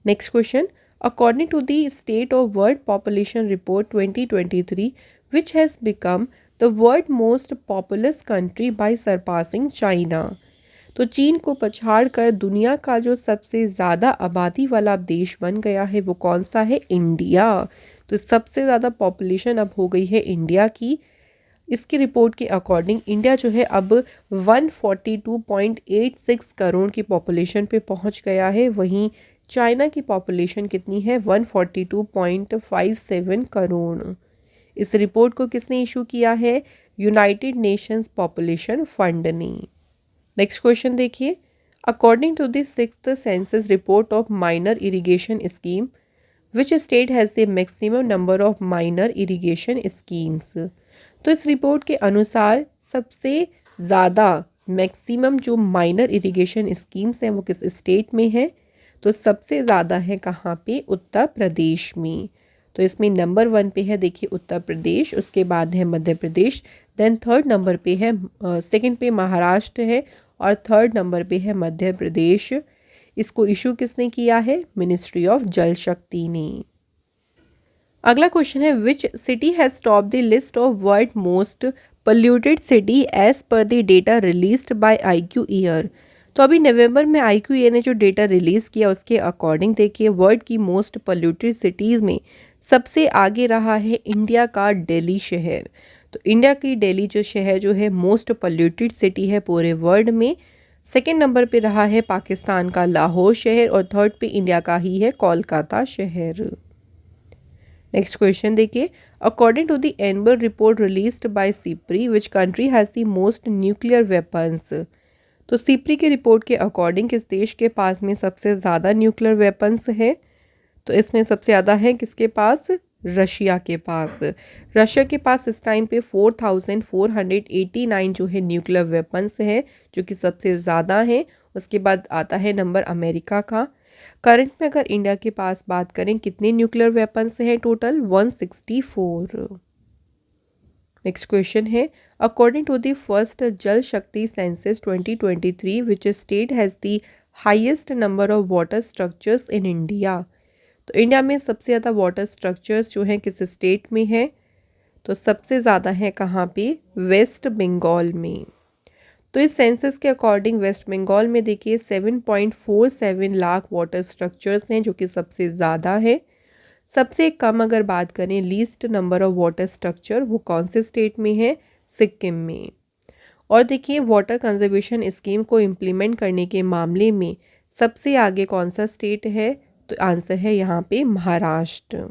S1: Next question, according to the state of world population report 2023 which has become the world most populous country by surpassing China. तो चीन को पछाड़ कर दुनिया का जो सबसे ज़्यादा आबादी वाला देश बन गया है वो कौन सा है, इंडिया। तो सबसे ज़्यादा पॉपुलेशन अब हो गई है इंडिया की। इसकी रिपोर्ट के अकॉर्डिंग इंडिया जो है अब 142.86 करोड़ की पॉपुलेशन पे पहुंच गया है। वहीं चाइना की पॉपुलेशन कितनी है, 142.57 करोड़। इस रिपोर्ट को किसने इशू किया है, यूनाइटेड नेशंस पॉपुलेशन फंड ने। नेक्स्ट क्वेश्चन देखिए, according to the 6th census report of minor irrigation scheme which state has the maximum number of minor irrigation schemes. तो इस रिपोर्ट के अनुसार सबसे ज़्यादा मैक्सिमम जो माइनर इरिगेशन स्कीम्स हैं वो किस स्टेट में है, तो सबसे ज़्यादा है कहाँ पे, उत्तर प्रदेश में। तो इसमें नंबर 1 पे है देखिए उत्तर प्रदेश, उसके बाद है Madhya Pradesh, then third number पे है सेकंड पे महाराष्ट्र है और थर्ड नंबर पे है मध्य प्रदेश। इसको इशू किसने किया है, मिनिस्ट्री ऑफ जल शक्ति ने। अगला क्वेश्चन है, which city has top the list of world most polluted city as per the data released by IQAir। तो अभी नवंबर में IQAir ने जो डेटा रिलीज़ किया उसके अकॉर्डिंग देखिए वर्ल्ड की मोस्ट पोल्यूटेड सिटीज़ में सबसे आगे रहा है इंडिया का दिल्ली शहर। तो इंडिया की दिल्ली जो शहर जो है मोस्ट पोल्यूटेड सिटी है पूरे वर्ल्ड में। सेकंड नंबर पे रहा है पाकिस्तान का लाहौर शहर और थर्ड पे इंडिया का ही है कोलकाता शहर। नेक्स्ट क्वेश्चन देखिए, according to the annual report released by SIPRI which country has the most nuclear weapons. तो सिप्री की रिपोर्ट के अकॉर्डिंग किस देश के पास में सबसे ज़्यादा न्यूक्लियर वेपन्स है, तो इसमें सबसे ज़्यादा है किसके पास, रशिया के पास। रशिया के पास इस टाइम पे 4489 जो है न्यूक्लियर वेपन्स है जो कि सबसे ज़्यादा है। उसके बाद आता है नंबर अमेरिका का। करंट में अगर इंडिया के पास बात करें कितने न्यूक्लियर वेपन्स हैं, टोटल 164। नेक्स्ट क्वेश्चन है, अकॉर्डिंग टू द फर्स्ट जल शक्ति census 2023 which state has the highest number of water structures in India. तो इंडिया में सबसे ज़्यादा वाटर स्ट्रक्चर्स जो हैं किस स्टेट में है, तो सबसे ज़्यादा है कहाँ पे, वेस्ट बंगाल में। तो इस सेंसस के अकॉर्डिंग वेस्ट बंगाल में देखिए 7.47 लाख वाटर स्ट्रक्चर्स हैं जो कि सबसे ज़्यादा है। सबसे कम अगर बात करें least number of water structure, वो कौन से स्टेट में है? सिक्किम में। और देखिए वाटर कंजर्वेशन स्कीम को इम्प्लीमेंट करने के मामले में सबसे आगे कौन सा स्टेट है? तो आंसर है यहाँ पे महाराष्ट्र।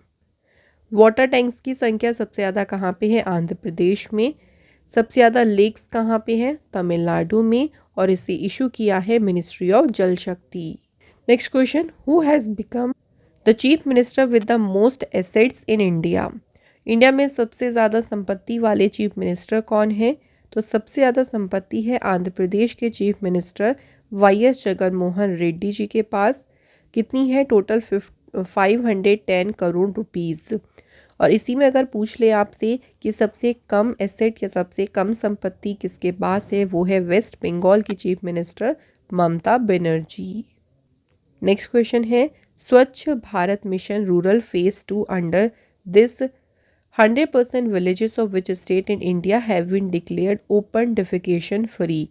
S1: वाटर टैंक्स की संख्या सबसे ज़्यादा कहाँ पे है? आंध्र प्रदेश में। सबसे ज़्यादा लेक्स कहाँ पे हैं? तमिलनाडु में। और इसे इशू किया है मिनिस्ट्री ऑफ जल शक्ति। Next question, who has become the chief minister with the most assets in India? India में सबसे ज़्यादा संपत्ति वाले चीफ मिनिस्टर कौन है? तो सबसे ज़्यादा संपत्ति है आंध्र प्रदेश के चीफ मिनिस्टर वाई.एस. जगनमोहन रेड्डी जी के पास। कितनी है? Total 510 crore rupees. और इसी में अगर पूछ ले आपसे कि सबसे कम एसेट या सबसे कम संपत्ति किसके पास है, वो है वेस्ट बंगाल की chief minister Mamata Banerjee. Next question है, स्वच्छ Bharat mission rural phase 2 under this 100% villages of which state in India have been declared open defecation free?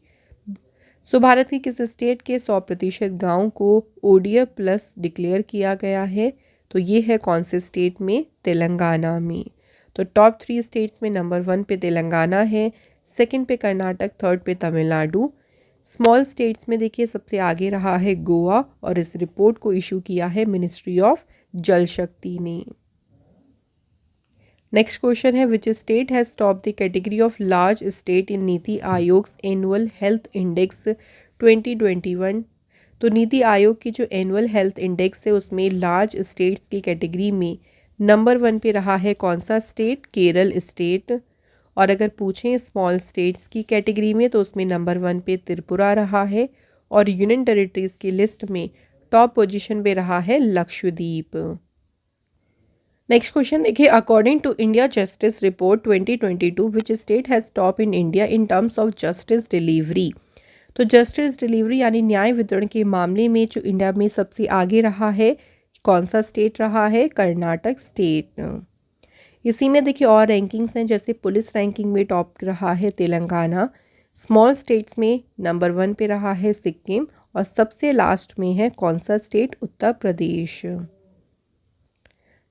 S1: सो भारत के किस स्टेट के 100% गाँव को ODF प्लस डिक्लेयर किया गया है? तो ये है कौन से स्टेट में? तेलंगाना में। तो टॉप 3 स्टेट्स में नंबर 1 पे तेलंगाना है, सेकंड पे कर्नाटक, थर्ड पे तमिलनाडु। स्मॉल स्टेट्स में देखिए सबसे आगे रहा है गोवा, और इस रिपोर्ट को इशू किया है मिनिस्ट्री ऑफ जल शक्ति ने। नेक्स्ट क्वेश्चन है, which state has top the category of large state इन नीति आयोग्स एनुअल हेल्थ इंडेक्स 2021? तो नीति आयोग की जो एनुअल हेल्थ इंडेक्स है उसमें लार्ज स्टेट्स की कैटेगरी में नंबर 1 पे रहा है कौन सा स्टेट? केरल स्टेट। और अगर पूछें स्मॉल स्टेट्स की कैटेगरी में तो उसमें नंबर 1 पे त्रिपुरा रहा है, और यूनियन टेरिटरीज की लिस्ट में टॉप पोजीशन पे रहा है लक्षद्वीप। नेक्स्ट क्वेश्चन देखिए, according to India justice report 2022 which state has top in India in terms of justice delivery? तो जस्टिस डिलीवरी यानी न्याय वितरण के मामले में जो इंडिया में सबसे आगे रहा है, कौन सा स्टेट रहा है? कर्नाटक स्टेट। इसी में देखिए और रैंकिंग्स हैं, जैसे पुलिस रैंकिंग में टॉप रहा है तेलंगाना, स्मॉल स्टेट्स में नंबर 1 पे रहा है सिक्किम, और सबसे लास्ट में है कौन सा state? Uttar Pradesh.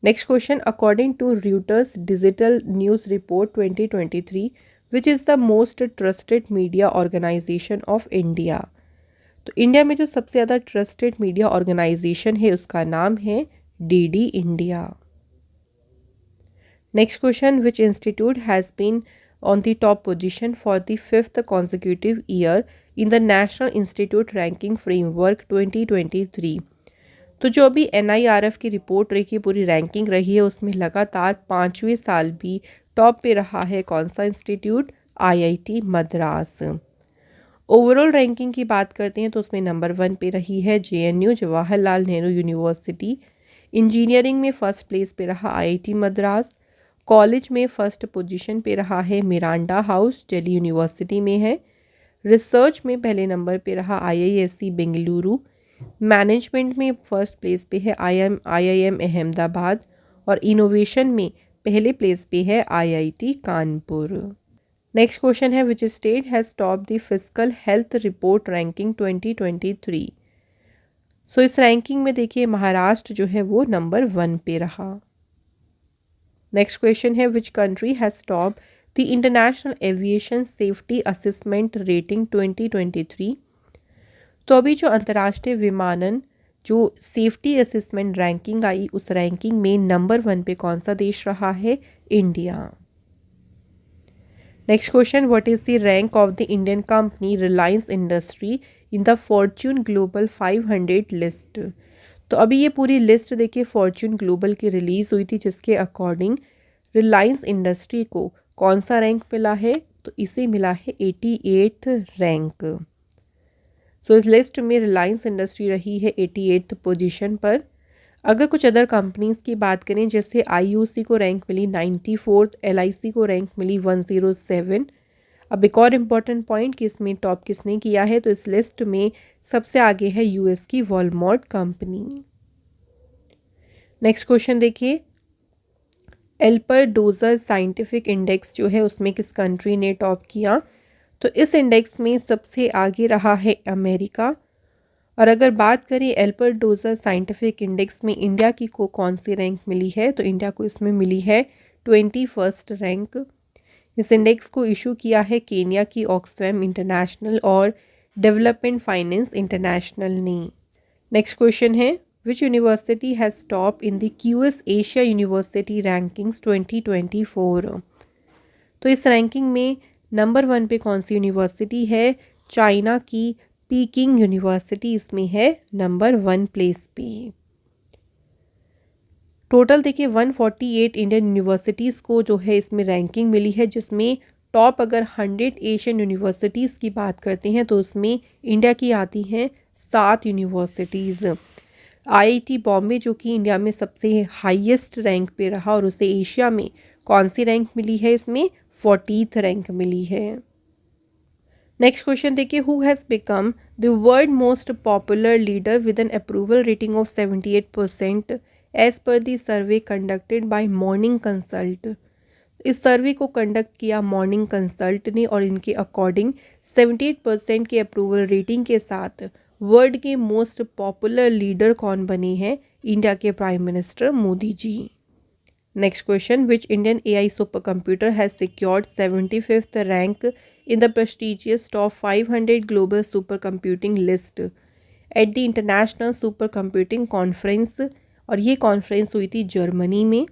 S1: Next question, according to Reuters digital news report 2023 which is the most trusted media organisation of India? तो इंडिया में जो सबसे ज़्यादा ट्रस्टेड मीडिया ऑर्गेनाइजेशन है उसका नाम है DD India. Next question, which institute has been on the top position for the 5th consecutive year in the national institute ranking framework 2023? तो जो अभी NIRF की रिपोर्ट रही, पूरी रैंकिंग रही है, उसमें लगातार 5वें साल भी टॉप पे रहा है कौन सा institute? IIT Madras. Overall ranking की बात करते हैं तो उसमें नंबर 1 पे रही है JNU Jawaharlal Nehru university. Engineering में फर्स्ट प्लेस पे रहा IIT मद्रास। कॉलेज में फर्स्ट पोजीशन पे रहा है मिरांडा हाउस, दिल्ली यूनिवर्सिटी में है। रिसर्च में पहले नंबर पे रहा IISc बेंगलुरु। मैनेजमेंट में फर्स्ट प्लेस पे है IIM अहमदाबाद, और इनोवेशन में पहले प्लेस पे है IIT कानपुर। नेक्स्ट क्वेश्चन है, which state has top the physical health report ranking 2023? सो इस रैंकिंग में देखिए महाराष्ट्र जो है वो नंबर 1 पे रहा। नेक्स्ट क्वेश्चन है, which country has top the international aviation safety assessment rating 2023? तो अभी जो अंतर्राष्ट्रीय विमानन जो सेफ्टी असेसमेंट रैंकिंग आई, उस रैंकिंग में नंबर 1 पे कौन सा देश रहा है? India. Next question, what is the rank of the Indian company Reliance industry in the Fortune global 500 list? तो अभी ये पूरी लिस्ट देखिए फॉर्च्यून ग्लोबल की रिलीज़ हुई थी, जिसके अकॉर्डिंग रिलायंस इंडस्ट्री को कौन सा रैंक मिला है? तो इसे मिला है 88th रैंक। सो इस लिस्ट में रिलायंस इंडस्ट्री रही है 88th पोजीशन पर। अगर कुछ अदर कंपनीज़ की बात करें, जैसे IOC को रैंक मिली 94th, LIC को रैंक मिली 107। अब एक और इम्पॉर्टेंट पॉइंट कि इसमें टॉप किसने किया है, तो इस लिस्ट में सबसे आगे है US की वॉलमार्ट कंपनी। नेक्स्ट क्वेश्चन देखिए, एल्पर डोजर साइंटिफिक इंडेक्स जो है उसमें किस कंट्री ने टॉप किया? तो इस इंडेक्स में सबसे आगे रहा है अमेरिका, और अगर बात करें एल्बर्ट डोजर साइंटिफिक इंडेक्स में इंडिया की को कौन सी रैंक मिली है, तो इंडिया को इसमें मिली है 21st रैंक। इस इंडेक्स को इशू किया है केनिया की ऑक्सफैम इंटरनेशनल और डेवलपमेंट फाइनेंस इंटरनेशनल ने। नेक्स्ट क्वेश्चन है which university has top in the QS Asia university rankings 2024। तो इस रैंकिंग में नंबर 1 पे कौन सी यूनिवर्सिटी है? चाइना की पीकिंग यूनिवर्सिटी इसमें है नंबर 1 प्लेस पे। टोटल देखिए 148 इंडियन यूनिवर्सिटीज़ को जो है इसमें रैंकिंग मिली है, जिसमें टॉप अगर 100 एशियन यूनिवर्सिटीज़ की बात करते हैं तो उसमें इंडिया की आती हैं 7 यूनिवर्सिटीज़। आईआईटी बॉम्बे जो कि इंडिया में सबसे हाईएस्ट रैंक पे रहा और उसे एशिया में कौन सी रैंक मिली है? इसमें 40th रैंक मिली है। नेक्स्ट क्वेश्चन देखिए who has become the world most popular leader with an approval rating of 78% as per the survey conducted by Morning Consult. इस सर्वे को कंडक्ट किया मॉर्निंग कंसल्ट ने और इनके अकॉर्डिंग 78% के अप्रूवल रेटिंग के साथ वर्ल्ड के मोस्ट पॉपुलर लीडर कौन बने हैं? इंडिया के prime minister Modi ji. Next question which Indian AI super computer has secured 75th rank in the prestigious top 500 global super computing list at the international super computing conference. और ये conference हुई थी Germany में।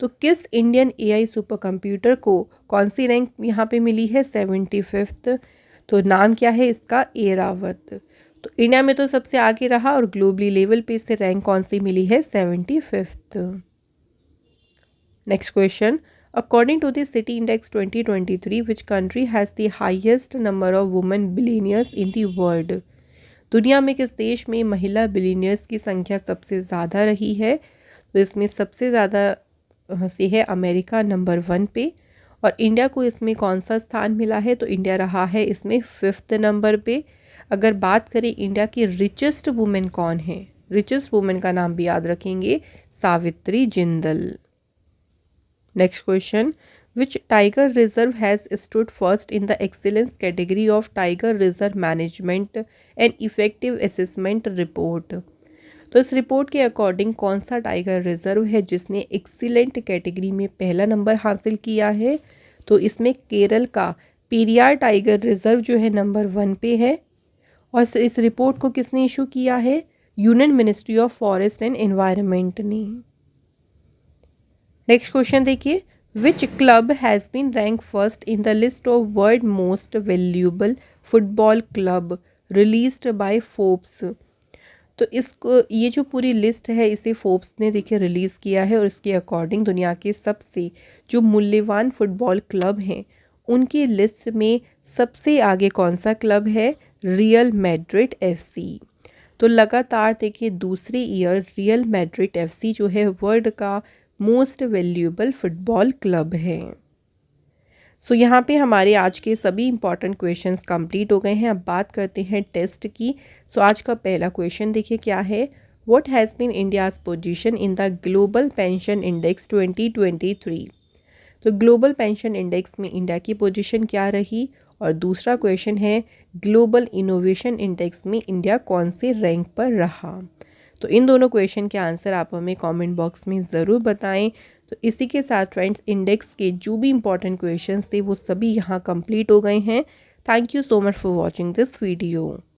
S1: तो किस इंडियन एआई सुपर कंप्यूटर को कौन सी rank यहाँ पे मिली है? 75th। तो नाम क्या है इसका? एरावत। तो इंडिया में तो सबसे आगे रहा और ग्लोबली लेवल पे इससे रैंक कौन सी मिली है? 75th। Next question according to the city index 2023 which country has the highest number of women billionaires in the world. दुनिया में किस देश में महिला बिलियनियर्स की संख्या सबसे ज़्यादा रही है? तो इसमें सबसे ज़्यादा से है अमेरिका नंबर 1 पे। और इंडिया को इसमें कौन सा स्थान मिला है? तो इंडिया रहा है इसमें 5th नंबर पे। अगर बात करें इंडिया की रिचेस्ट वुमेन कौन है, रिचेस्ट वुमेन का नाम भी याद रखेंगे, Savitri Jindal. Next question which tiger reserve has stood first in the excellence category of tiger reserve management and effective assessment report. तो इस रिपोर्ट के अकॉर्डिंग कौन सा टाइगर रिजर्व है जिसने एक्सीलेंट कैटेगरी में पहला नंबर हासिल किया है? तो इसमें केरल का पेरियार टाइगर रिजर्व जो है नंबर 1 पे है। और इस रिपोर्ट को किसने इशू किया है? Union ministry of forest and environment ने। नेक्स्ट क्वेश्चन देखिए which club has been rank first in the list of world most valuable football club released by Forbes. तो इसको ये जो पूरी लिस्ट है इसे फोर्ब्स ने देखिए रिलीज़ किया है और इसके अकॉर्डिंग दुनिया के सबसे जो मूल्यवान फुटबॉल क्लब हैं उनकी लिस्ट में सबसे आगे कौन सा क्लब है? Real Madrid FC. तो लगातार देखिए दूसरे ईयर रियल मैड्रिड एफसी जो है वर्ल्ड का मोस्ट वैल्यूएबल फुटबॉल क्लब है। सो यहाँ पे हमारे आज के सभी इंपॉर्टेंट क्वेश्चंस कंप्लीट हो गए हैं। अब बात करते हैं टेस्ट की। सो आज का पहला क्वेश्चन देखिए क्या है, what has been India's position in the global pension index 2023। तो ग्लोबल पेंशन इंडेक्स में इंडिया की पोजीशन क्या रही? और दूसरा क्वेश्चन है ग्लोबल इनोवेशन इंडेक्स में इंडिया कौन से रैंक पर रहा? तो इन दोनों क्वेश्चन के आंसर आप हमें कमेंट बॉक्स में ज़रूर बताएं। तो इसी के साथ फ्रेंड्स इंडेक्स के जो भी इंपॉर्टेंट क्वेश्चंस थे वो सभी यहाँ कंप्लीट हो गए हैं। Thank you so much for watching this video.